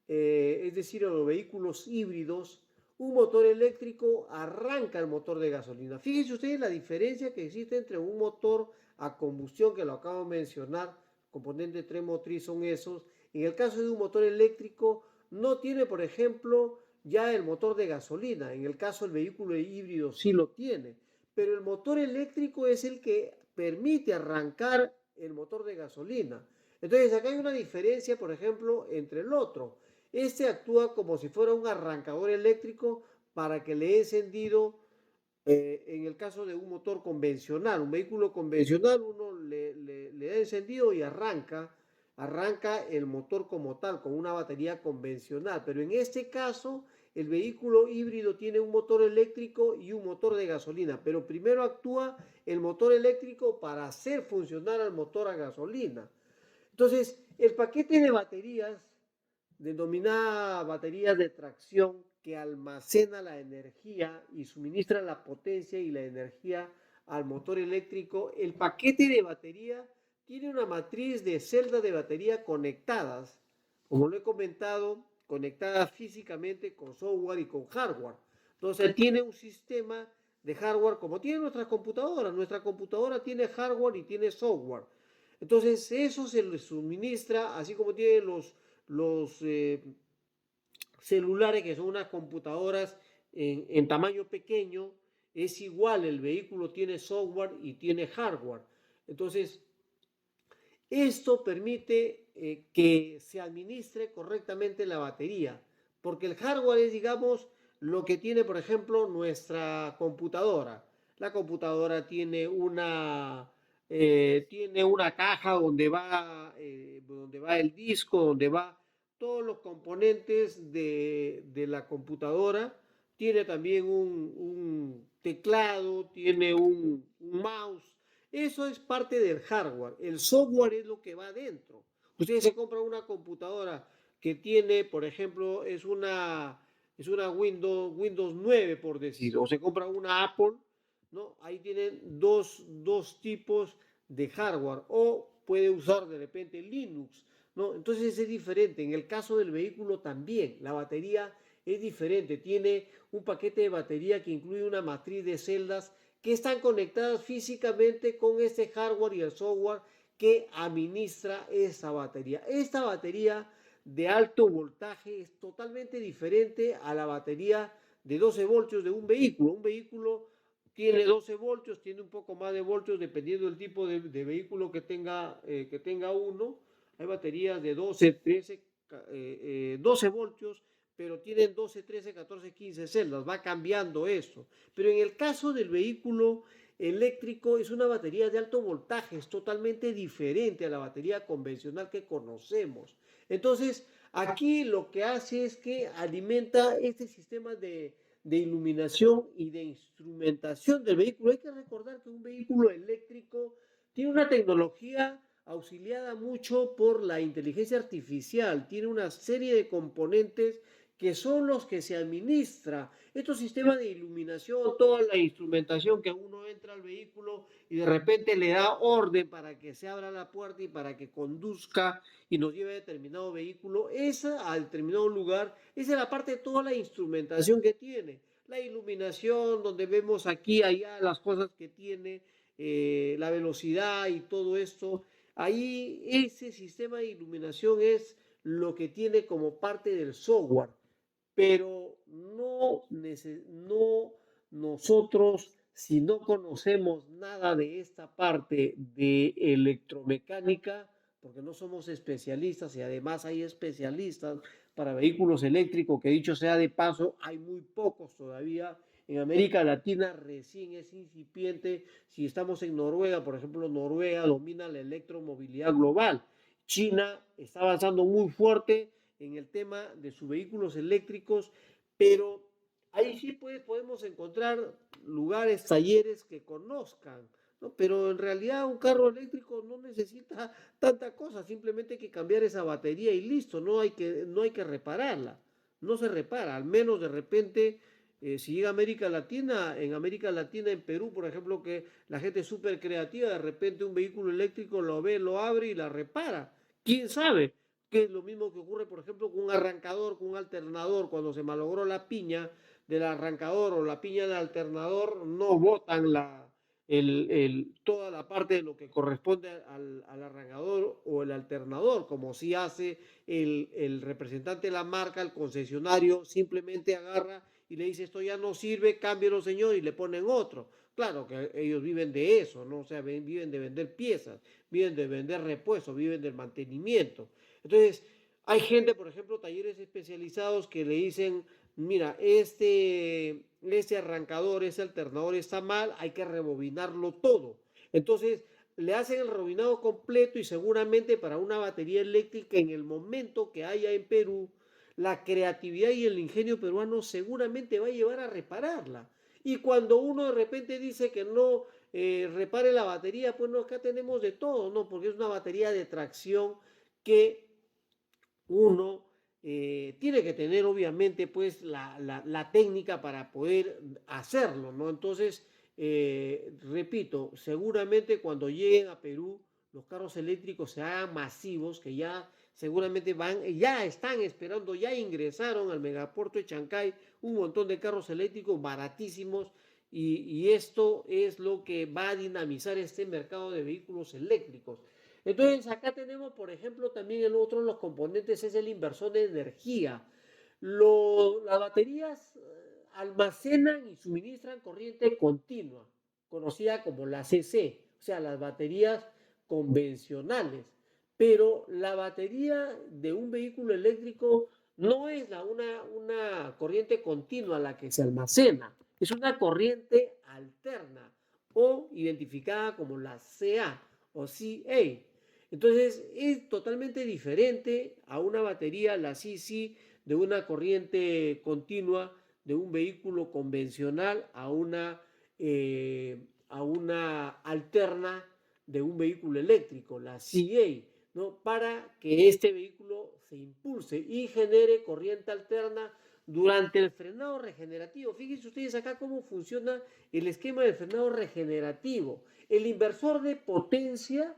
Speaker 2: es decir, en los vehículos híbridos, Un motor eléctrico arranca el motor de gasolina. Fíjense ustedes la diferencia que existe entre un motor a combustión, que lo acabo de mencionar, componente tren motriz son esos. En el caso de un motor eléctrico, no tiene, por ejemplo, ya el motor de gasolina. En el caso del vehículo híbrido sí lo tiene. Pero el motor eléctrico es el que permite arrancar el motor de gasolina. Entonces acá hay una diferencia, por ejemplo, entre el otro. Este actúa como si fuera un arrancador eléctrico para que le dé encendido en el caso de un motor convencional. Un vehículo convencional uno le da encendido y arranca el motor como tal, con una batería convencional. Pero en este caso, el vehículo híbrido tiene un motor eléctrico y un motor de gasolina. Pero primero actúa el motor eléctrico para hacer funcionar al motor a gasolina. Entonces, el paquete de baterías, denominada baterías de tracción, que almacena la energía y suministra la potencia y la energía al motor eléctrico, el paquete de batería tiene una matriz de celdas de batería conectadas, como lo he comentado, conectadas físicamente con software y con hardware. Entonces tiene un sistema de hardware como tiene nuestra computadora. Nuestra computadora tiene hardware y tiene software. Entonces eso se le suministra, así como tiene los celulares, que son unas computadoras en tamaño pequeño, es igual, el vehículo tiene software y tiene hardware. Entonces, esto permite que se administre correctamente la batería, porque el hardware es, digamos, lo que tiene, por ejemplo, nuestra computadora. La computadora tiene una caja donde va el disco, donde va todos los componentes de la computadora. Tiene también un teclado, tiene un mouse. Eso es parte del hardware. El software es lo que va adentro. Ustedes se compran una computadora que tiene, por ejemplo, es una Windows 9, por decir, o se compra una Apple, ¿no? Ahí tienen dos tipos de hardware, o puede usar de repente Linux, ¿no? Entonces es diferente. En el caso del vehículo también, la batería es diferente. Tiene un paquete de batería que incluye una matriz de celdas que están conectadas físicamente con este hardware y el software que administra esa batería. Esta batería de alto voltaje es totalmente diferente a la batería de 12 voltios de un vehículo. Un vehículo tiene 12 voltios, tiene un poco más de voltios dependiendo del tipo de vehículo que tenga uno. Hay baterías de 12, 13, 12 voltios, pero tienen 12, 13, 14, 15 celdas, va cambiando eso. Pero en el caso del vehículo eléctrico es una batería de alto voltaje, es totalmente diferente a la batería convencional que conocemos. Entonces, aquí lo que hace es que alimenta este sistema de iluminación y de instrumentación del vehículo. Hay que recordar que un vehículo eléctrico tiene una tecnología auxiliada mucho por la inteligencia artificial, tiene una serie de componentes que son los que se administra. Estos sistemas de iluminación, toda la instrumentación que uno entra al vehículo y de repente le da orden para que se abra la puerta y para que conduzca y nos lleve a determinado vehículo, esa a determinado lugar, esa es la parte de toda la instrumentación que tiene. La iluminación, donde vemos aquí, allá, las cosas que tiene, la velocidad y todo esto. Ahí ese sistema de iluminación es lo que tiene como parte del software, pero no nosotros, si no conocemos nada de esta parte de electromecánica, porque no somos especialistas y además hay especialistas para vehículos eléctricos, que dicho sea de paso, hay muy pocos todavía. En América Latina recién es incipiente. Si estamos en Noruega, por ejemplo, Noruega domina la electromovilidad global. China está avanzando muy fuerte en el tema de sus vehículos eléctricos, pero ahí sí podemos encontrar lugares, talleres que conozcan, ¿no? Pero en realidad un carro eléctrico no necesita tanta cosa, simplemente hay que cambiar esa batería y listo, no hay que repararla, no se repara, al menos de repente si llega a América Latina, en Perú, por ejemplo, que la gente es súper creativa, de repente un vehículo eléctrico lo ve, lo abre y la repara. ¿Quién sabe? Que es lo mismo que ocurre, por ejemplo, con un arrancador, con un alternador, cuando se malogró la piña del arrancador o la piña del alternador no botan toda la parte de lo que corresponde al arrancador o el alternador, como si hace el representante de la marca, el concesionario, simplemente agarra y le dice esto ya no sirve, cámbialo señor, y le ponen otro. Claro que ellos viven de eso, ¿no? O sea, viven de vender piezas, viven de vender repuestos, viven del mantenimiento. Entonces, hay gente, por ejemplo, talleres especializados que le dicen, mira, este arrancador, ese alternador está mal, hay que rebobinarlo todo. Entonces, le hacen el rebobinado completo y seguramente para una batería eléctrica en el momento que haya en Perú, la creatividad y el ingenio peruano seguramente va a llevar a repararla. Y cuando uno de repente dice que no repare la batería, pues no, acá tenemos de todo, ¿no? Porque es una batería de tracción que uno tiene que tener obviamente pues la técnica para poder hacerlo, ¿no? Entonces, repito, seguramente cuando lleguen a Perú los carros eléctricos se hagan masivos, que ya seguramente ya están esperando, ya ingresaron al megapuerto de Chancay un montón de carros eléctricos baratísimos y esto es lo que va a dinamizar este mercado de vehículos eléctricos. Entonces acá tenemos, por ejemplo, también el otro de los componentes es el inversor de energía. Las baterías almacenan y suministran corriente continua, conocida como la CC, o sea, las baterías convencionales. Pero la batería de un vehículo eléctrico no es una corriente continua la que se almacena, es una corriente alterna o identificada como la CA o CA. Entonces es totalmente diferente a una batería, la CC, de una corriente continua de un vehículo convencional a una alterna de un vehículo eléctrico, la CA, ¿no? Para que este vehículo se impulse y genere corriente alterna durante el frenado regenerativo. Fíjense ustedes acá cómo funciona el esquema del frenado regenerativo. El inversor de potencia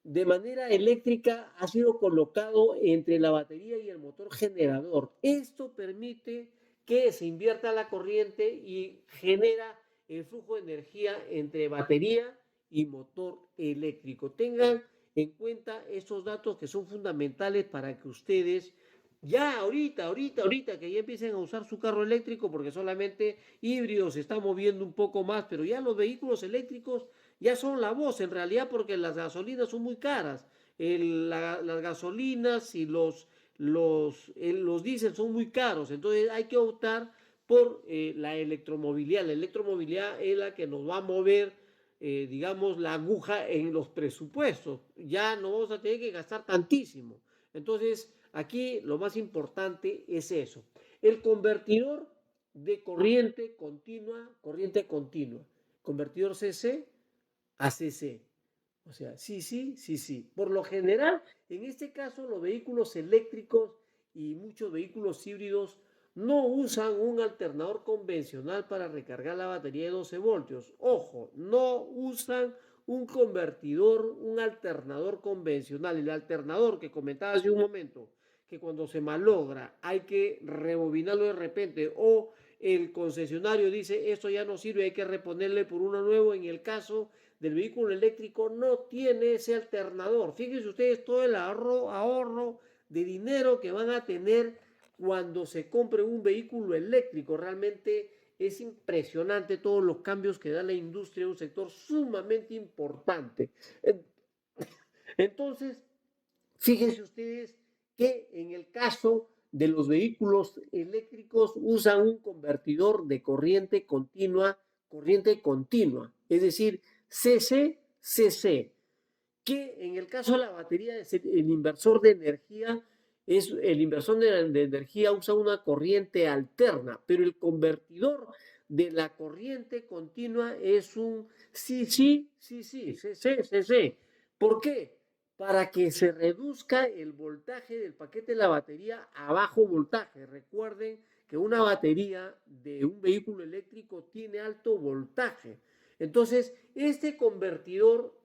Speaker 2: de manera eléctrica ha sido colocado entre la batería y el motor generador. Esto permite que se invierta la corriente y genera el flujo de energía entre batería y motor eléctrico. Tengan en cuenta estos datos que son fundamentales para que ustedes ya ahorita que ya empiecen a usar su carro eléctrico, porque solamente híbridos se está moviendo un poco más, pero ya los vehículos eléctricos ya son la voz en realidad, porque las gasolinas son muy caras. Las gasolinas y los diésel son muy caros, entonces hay que optar por la electromovilidad. La electromovilidad es la que nos va a mover, digamos, la aguja en los presupuestos. Ya no vamos a tener que gastar tantísimo. Entonces, aquí lo más importante es eso. El convertidor de corriente continua, convertidor CC a CC. O sea, sí. Por lo general, en este caso, los vehículos eléctricos y muchos vehículos híbridos no usan un alternador convencional para recargar la batería de 12 voltios. Ojo, no usan un convertidor, un alternador convencional. El alternador que comentaba hace un momento, que cuando se malogra hay que rebobinarlo de repente o el concesionario dice esto ya no sirve, hay que reponerle por uno nuevo. En el caso del vehículo eléctrico no tiene ese alternador. Fíjense ustedes todo el ahorro de dinero que van a tener cuando se compre un vehículo eléctrico. Realmente es impresionante todos los cambios que da la industria, un sector sumamente importante. Entonces, fíjense ustedes que en el caso de los vehículos eléctricos usan un convertidor de corriente continua, es decir, CC, que en el caso de la batería, el inversor de energía usa una corriente alterna, pero el convertidor de la corriente continua es un CC. ¿Por qué? Para que se reduzca el voltaje del paquete de la batería a bajo voltaje. Recuerden que una batería de un vehículo eléctrico tiene alto voltaje. Entonces, este convertidor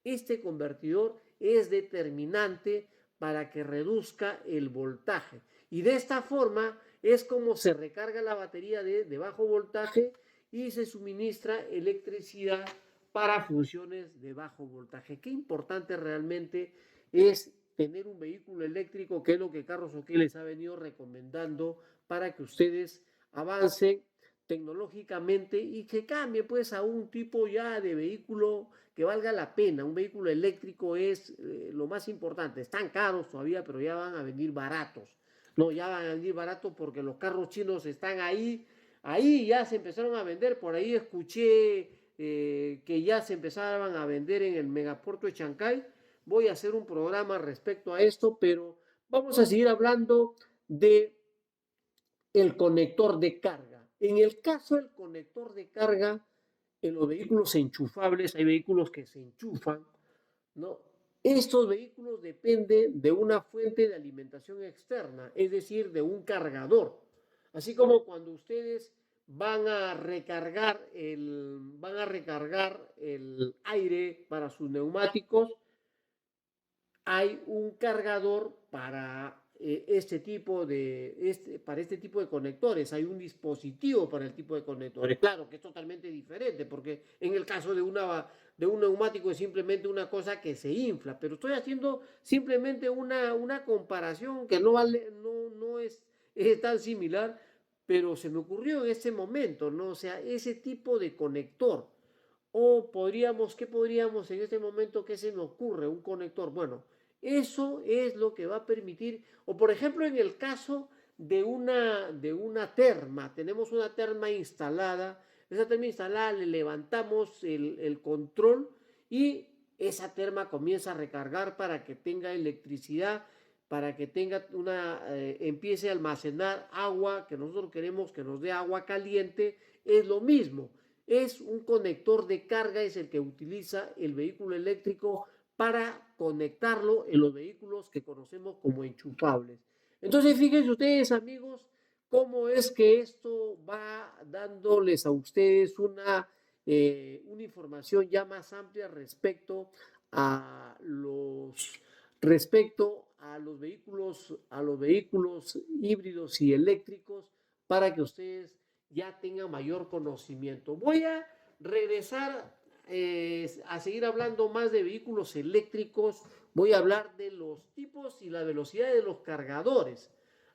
Speaker 2: es determinante para que reduzca el voltaje. Y de esta forma, es como se recarga la batería de bajo voltaje y se suministra electricidad para funciones de bajo voltaje. Qué importante realmente es tener un vehículo eléctrico, que es lo que Carros OK les ha venido recomendando para que ustedes avancen tecnológicamente y que cambie pues a un tipo ya de vehículo que valga la pena. Un vehículo eléctrico es lo más importante. Están caros todavía, pero ya van a venir baratos. No, ya van a venir baratos porque los carros chinos están ahí. Ahí ya se empezaron a vender. Por ahí escuché que ya se empezaban a vender en el megapuerto de Chancay. Voy a hacer un programa respecto a esto, pero vamos a seguir hablando de el conector de carga. En el caso del conector de carga, en los vehículos enchufables, hay vehículos que se enchufan, ¿no? Estos vehículos dependen de una fuente de alimentación externa, es decir, de un cargador. Así como cuando ustedes van a recargar el aire para sus neumáticos, hay un cargador para este tipo de conectores, hay un dispositivo para el tipo de conectores. Claro que es totalmente diferente, porque en el caso de un neumático es simplemente una cosa que se infla, pero estoy haciendo simplemente una comparación que no es tan similar, pero se me ocurrió en ese momento, ¿no? O sea, ese tipo de conector. O ¿qué podríamos en este momento, qué se me ocurre? Un conector. Bueno, eso es lo que va a permitir, o por ejemplo en el caso de una terma, tenemos una terma instalada, esa terma instalada le levantamos el control y esa terma comienza a recargar para que tenga electricidad, para que empiece a almacenar agua, que nosotros queremos que nos dé agua caliente, es lo mismo. Es un conector de carga, es el que utiliza el vehículo eléctrico para conectarlo en los vehículos que conocemos como enchufables. Entonces, fíjense ustedes, amigos, cómo es que esto va dándoles a ustedes una información ya más amplia respecto a los vehículos híbridos y eléctricos, para que ustedes ya tengan mayor conocimiento. Voy a regresar a seguir hablando más de vehículos eléctricos. Voy a hablar de los tipos y la velocidad de los cargadores.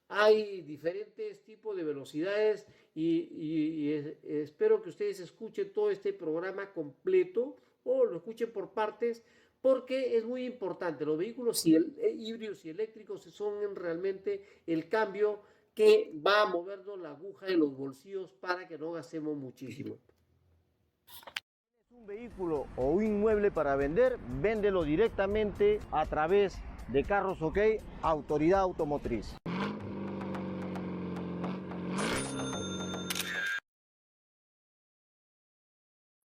Speaker 2: Hay diferentes tipos de velocidades y espero que ustedes escuchen todo este programa completo o lo escuchen por partes, porque es muy importante. Los vehículos híbridos y eléctricos son realmente el cambio que va a movernos la aguja en los bolsillos para que no gastemos muchísimo.
Speaker 4: Un vehículo o un inmueble para vender, véndelo directamente a través de Carros OK, Autoridad Automotriz.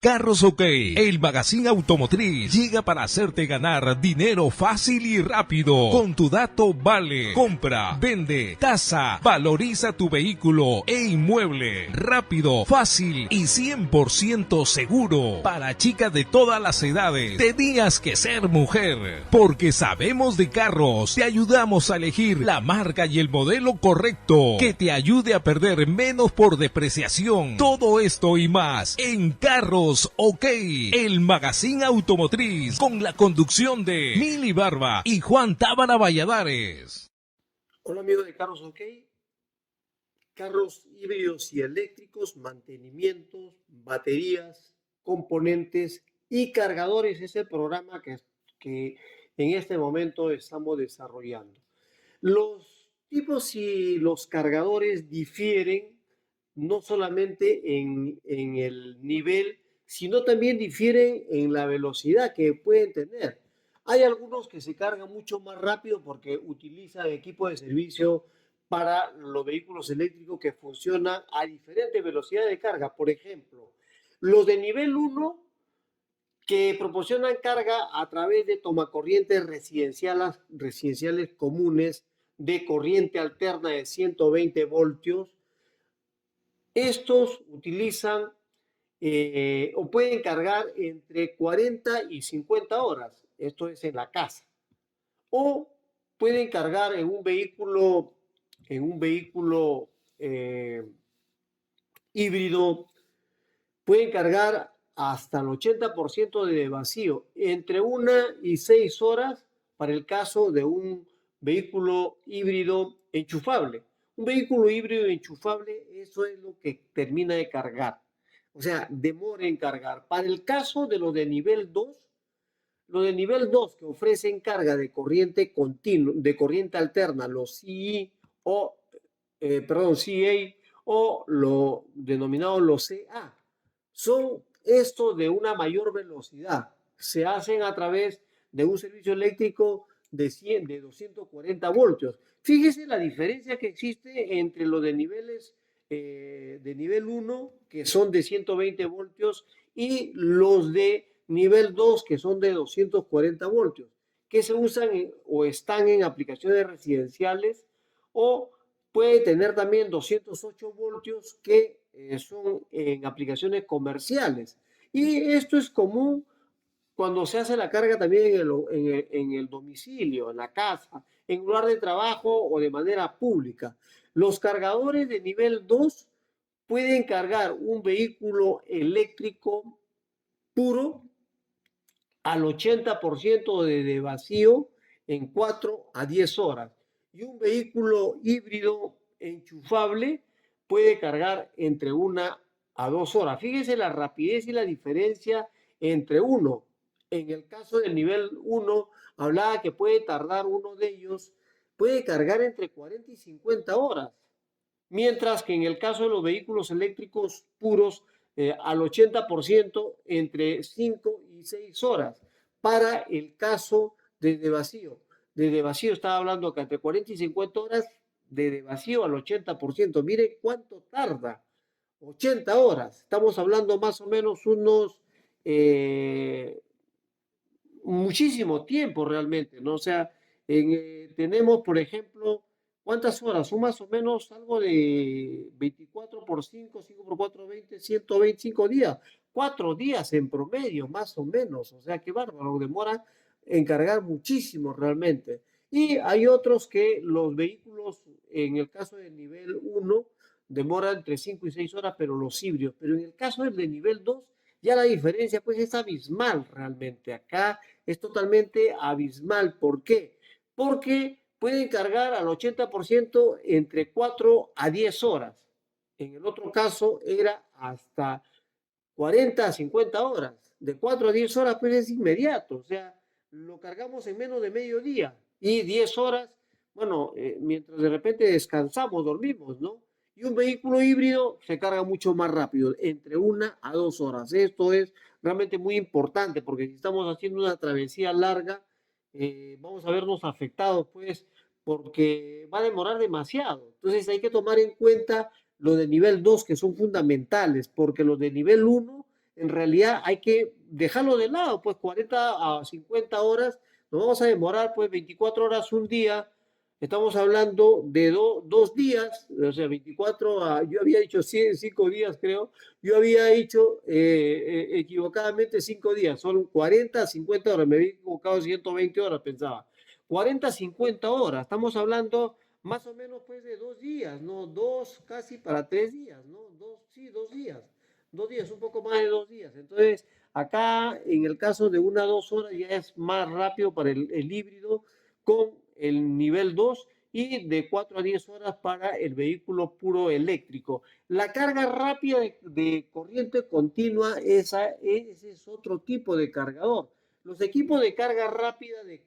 Speaker 1: Carros OK, el magazine automotriz, llega para hacerte ganar dinero fácil y rápido. Con tu dato vale, compra, vende, tasa, valoriza tu vehículo e inmueble. Rápido, fácil y 100% seguro. Para chicas de todas las edades, tenías que ser mujer. Porque sabemos de carros, te ayudamos a elegir la marca y el modelo correcto, que te ayude a perder menos por depreciación. Todo esto y más en Carros OK, el magazine automotriz, con la conducción de Mili Barba y Juan Tábara Valladares.
Speaker 2: Hola amigos de Carros OK, carros híbridos y eléctricos, mantenimientos, baterías, componentes y cargadores. Es el programa que en este momento estamos desarrollando. Los tipos y los cargadores difieren no solamente en el nivel, sino también difieren en la velocidad que pueden tener. Hay algunos que se cargan mucho más rápido porque utilizan equipo de servicio para los vehículos eléctricos que funcionan a diferente velocidad de carga. Por ejemplo, los de nivel 1 que proporcionan carga a través de tomacorrientes residenciales comunes de corriente alterna de 120 voltios. Estos utilizan o pueden cargar entre 40 y 50 horas, esto es en la casa, o pueden cargar en un vehículo híbrido pueden cargar hasta el 80% de vacío, entre 1 y 6 horas para el caso de un vehículo híbrido enchufable. Un vehículo híbrido enchufable, eso es lo que termina de cargar. O sea, demora en cargar. Para el caso de los de nivel 2, los de nivel 2 que ofrecen carga de corriente continua, de corriente alterna, los CE o, CA o lo denominado los CA, son estos de una mayor velocidad. Se hacen a través de un servicio eléctrico de 240 voltios. Fíjese la diferencia que existe entre los de niveles de nivel 1, que son de 120 voltios, y los de nivel 2, que son de 240 voltios, que se usan o están en aplicaciones residenciales, o puede tener también 208 voltios que son en aplicaciones comerciales. Y esto es común cuando se hace la carga también en el domicilio, en la casa, en lugar de trabajo o de manera pública. Los cargadores de nivel 2 pueden cargar un vehículo eléctrico puro al 80% de vacío en 4 a 10 horas. Y un vehículo híbrido enchufable puede cargar entre 1 a 2 horas. Fíjese la rapidez y la diferencia entre uno. En el caso del nivel 1, hablaba que puede tardar uno de ellos, puede cargar entre 40 y 50 horas. Mientras que en el caso de los vehículos eléctricos puros, al 80% entre 5 y 6 horas. Para el caso de vacío. Desde vacío estaba hablando que entre 40 y 50 horas, de vacío al 80%. Mire cuánto tarda. 80 horas. Estamos hablando más o menos unos muchísimo tiempo realmente, ¿no? O sea, tenemos, por ejemplo, ¿cuántas horas? Son más o menos algo de 24 por 5, 5 por 4, 20, 125 días. 4 días en promedio, más o menos. O sea, qué bárbaro, demora en cargar muchísimo realmente. Y hay otros que los vehículos, en el caso del nivel 1, demoran entre 5 y 6 horas, pero los híbridos. Pero en el caso del de nivel 2, ya la diferencia pues es abismal realmente. Acá es totalmente abismal. ¿Por qué? Porque pueden cargar al 80% entre 4 a 10 horas. En el otro caso era hasta 40 a 50 horas. De 4 a 10 horas pues es inmediato. O sea, lo cargamos en menos de medio día. Y 10 horas, bueno, mientras de repente descansamos, dormimos, ¿no? Y un vehículo híbrido se carga mucho más rápido, entre 1 a 2 horas. Esto es realmente muy importante porque si estamos haciendo una travesía larga, vamos a vernos afectados, pues, porque va a demorar demasiado. Entonces hay que tomar en cuenta los de nivel 2 que son fundamentales, porque los de nivel 1 en realidad hay que dejarlo de lado, pues 40 a 50 horas, nos vamos a demorar pues 24 horas un día. Estamos hablando de 2 días, o sea, 24 a, yo había dicho 5 días, creo. Yo había dicho equivocadamente 5 días, son 40 a 50 horas, me había equivocado 120 horas, pensaba. 40 a 50 horas, estamos hablando más o menos pues de 2 días, ¿no? Casi para 3 días, ¿no? Sí, 2 días. 2 días, un poco más de 2 días. Entonces, acá en el caso de 1 a 2 horas ya es más rápido para el híbrido con el nivel 2 y de 4 a 10 horas para el vehículo puro eléctrico. La carga rápida de corriente continua, ese es otro tipo de cargador. Los equipos de carga rápida de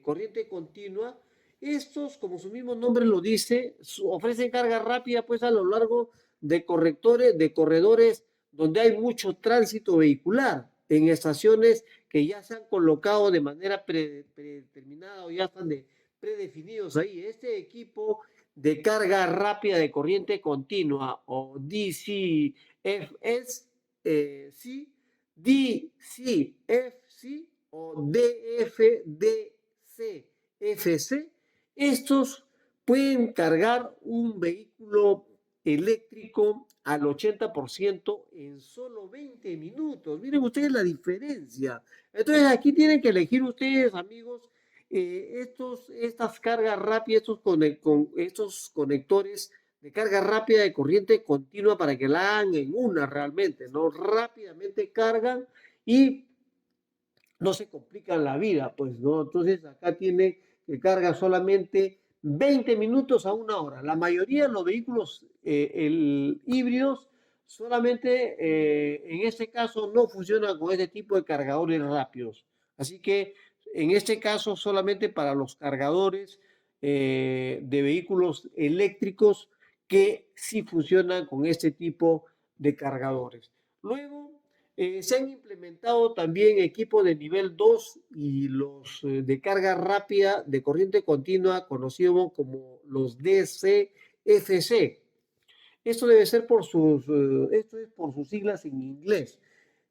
Speaker 2: corriente continua, estos, como su mismo nombre lo dice, ofrecen carga rápida pues a lo largo de corredores donde hay mucho tránsito vehicular, en estaciones que ya se han colocado de manera predeterminada o ya están predefinidos ahí. Este equipo de carga rápida de corriente continua o DCFS, DCFC o DFDCFC, estos pueden cargar un vehículo eléctrico al 80% en solo 20 minutos. Miren ustedes la diferencia. Entonces aquí tienen que elegir ustedes, amigos, estas cargas rápidas, estos conectores de carga rápida de corriente continua para que la hagan en una realmente, ¿no? Rápidamente cargan y no se complican la vida, pues, ¿no? Entonces acá tiene que carga solamente 20 minutos a una hora. La mayoría de los vehículos híbridos solamente en este caso no funcionan con este tipo de cargadores rápidos. Así que en este caso solamente para los cargadores de vehículos eléctricos que sí funcionan con este tipo de cargadores. Luego, se han implementado también equipos de nivel 2 y los de carga rápida de corriente continua, conocidos como los DCFC. Esto debe ser esto es por sus siglas en inglés,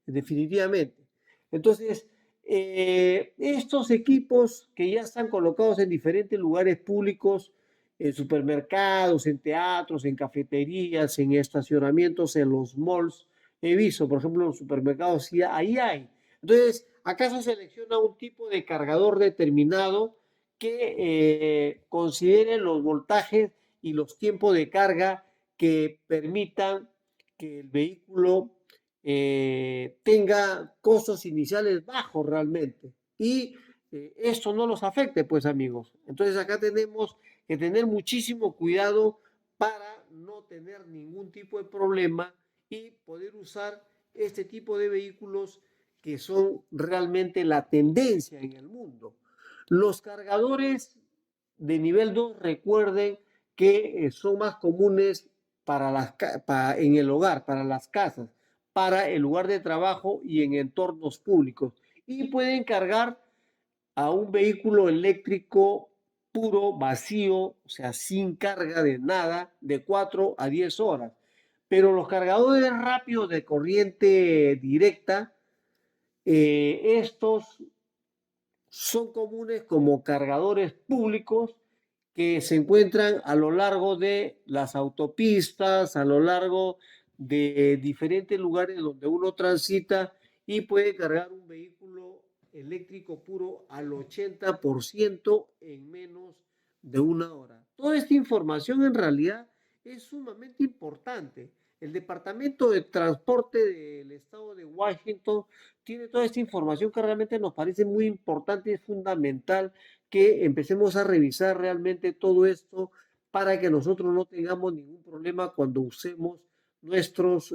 Speaker 2: definitivamente. Entonces, estos equipos que ya están colocados en diferentes lugares públicos, en supermercados, en teatros, en cafeterías, en estacionamientos, en los malls, he visto, por ejemplo, en los supermercados, sí, ahí hay. Entonces, acá se selecciona un tipo de cargador determinado que considere los voltajes y los tiempos de carga que permitan que el vehículo tenga costos iniciales bajos realmente y esto no los afecte, pues amigos. Entonces acá tenemos que tener muchísimo cuidado para no tener ningún tipo de problema y poder usar este tipo de vehículos que son realmente la tendencia en el mundo. Los cargadores de nivel 2, recuerden que son más comunes en el hogar, para las casas, para el lugar de trabajo y en entornos públicos. Y pueden cargar a un vehículo eléctrico puro, vacío, o sea, sin carga de nada, de 4 a 10 horas. Pero los cargadores rápidos de corriente directa, estos son comunes como cargadores públicos que se encuentran a lo largo de las autopistas, a lo largo de diferentes lugares donde uno transita y puede cargar un vehículo eléctrico puro al 80% en menos de una hora. Toda esta información en realidad es sumamente importante. El Departamento de Transporte del Estado de Washington tiene toda esta información que realmente nos parece muy importante y es fundamental que empecemos a revisar realmente todo esto para que nosotros no tengamos ningún problema cuando usemos nuestros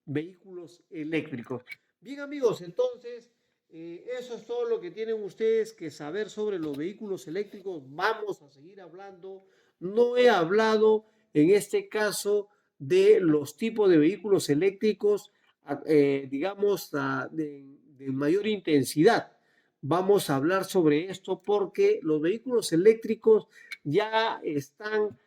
Speaker 2: vehículos eléctricos. Bien amigos, entonces eso es todo lo que tienen ustedes que saber sobre los vehículos eléctricos. Vamos a seguir hablando. No he hablado en este caso de los tipos de vehículos eléctricos, digamos, de mayor intensidad. Vamos a hablar sobre esto porque los vehículos eléctricos ya están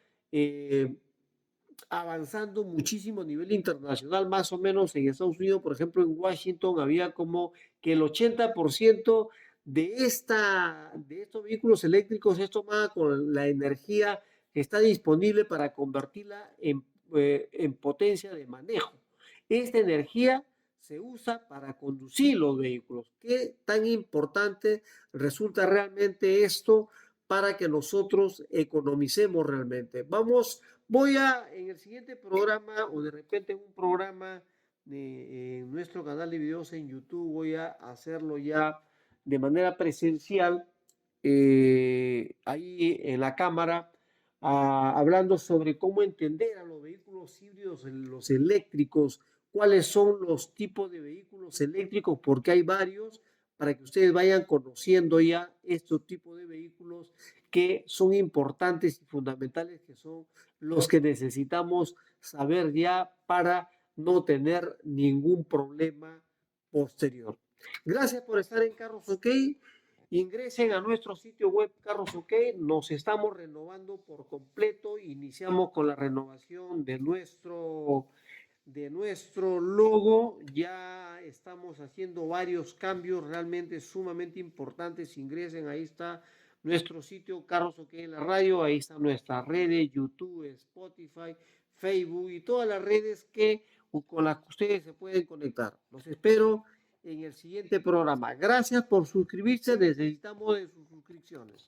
Speaker 2: avanzando muchísimo a nivel internacional, más o menos en Estados Unidos, por ejemplo, en Washington había como que el 80% de estos vehículos eléctricos es tomada con la energía que está disponible para convertirla en potencia de manejo. Esta energía se usa para conducir los vehículos. ¿Qué tan importante resulta realmente esto para que nosotros economicemos realmente? En el siguiente programa o de repente en un programa en nuestro canal de videos en YouTube, voy a hacerlo ya de manera presencial, ahí en la cámara, hablando sobre cómo entender a los vehículos híbridos, los eléctricos, cuáles son los tipos de vehículos eléctricos, porque hay varios, para que ustedes vayan conociendo ya estos tipos de vehículos que son importantes y fundamentales, que son los que necesitamos saber ya para no tener ningún problema posterior. Gracias por estar en Carros OK. Ingresen a nuestro sitio web Carros OK. Nos estamos renovando por completo. Iniciamos con la renovación de nuestro logo. Ya estamos haciendo varios cambios realmente sumamente importantes. Ingresen, ahí está nuestro sitio Carros OK en la radio, ahí están nuestras redes, YouTube, Spotify, Facebook y todas las redes con las que ustedes se pueden conectar. Los espero en el siguiente programa. Gracias por suscribirse, necesitamos de sus suscripciones.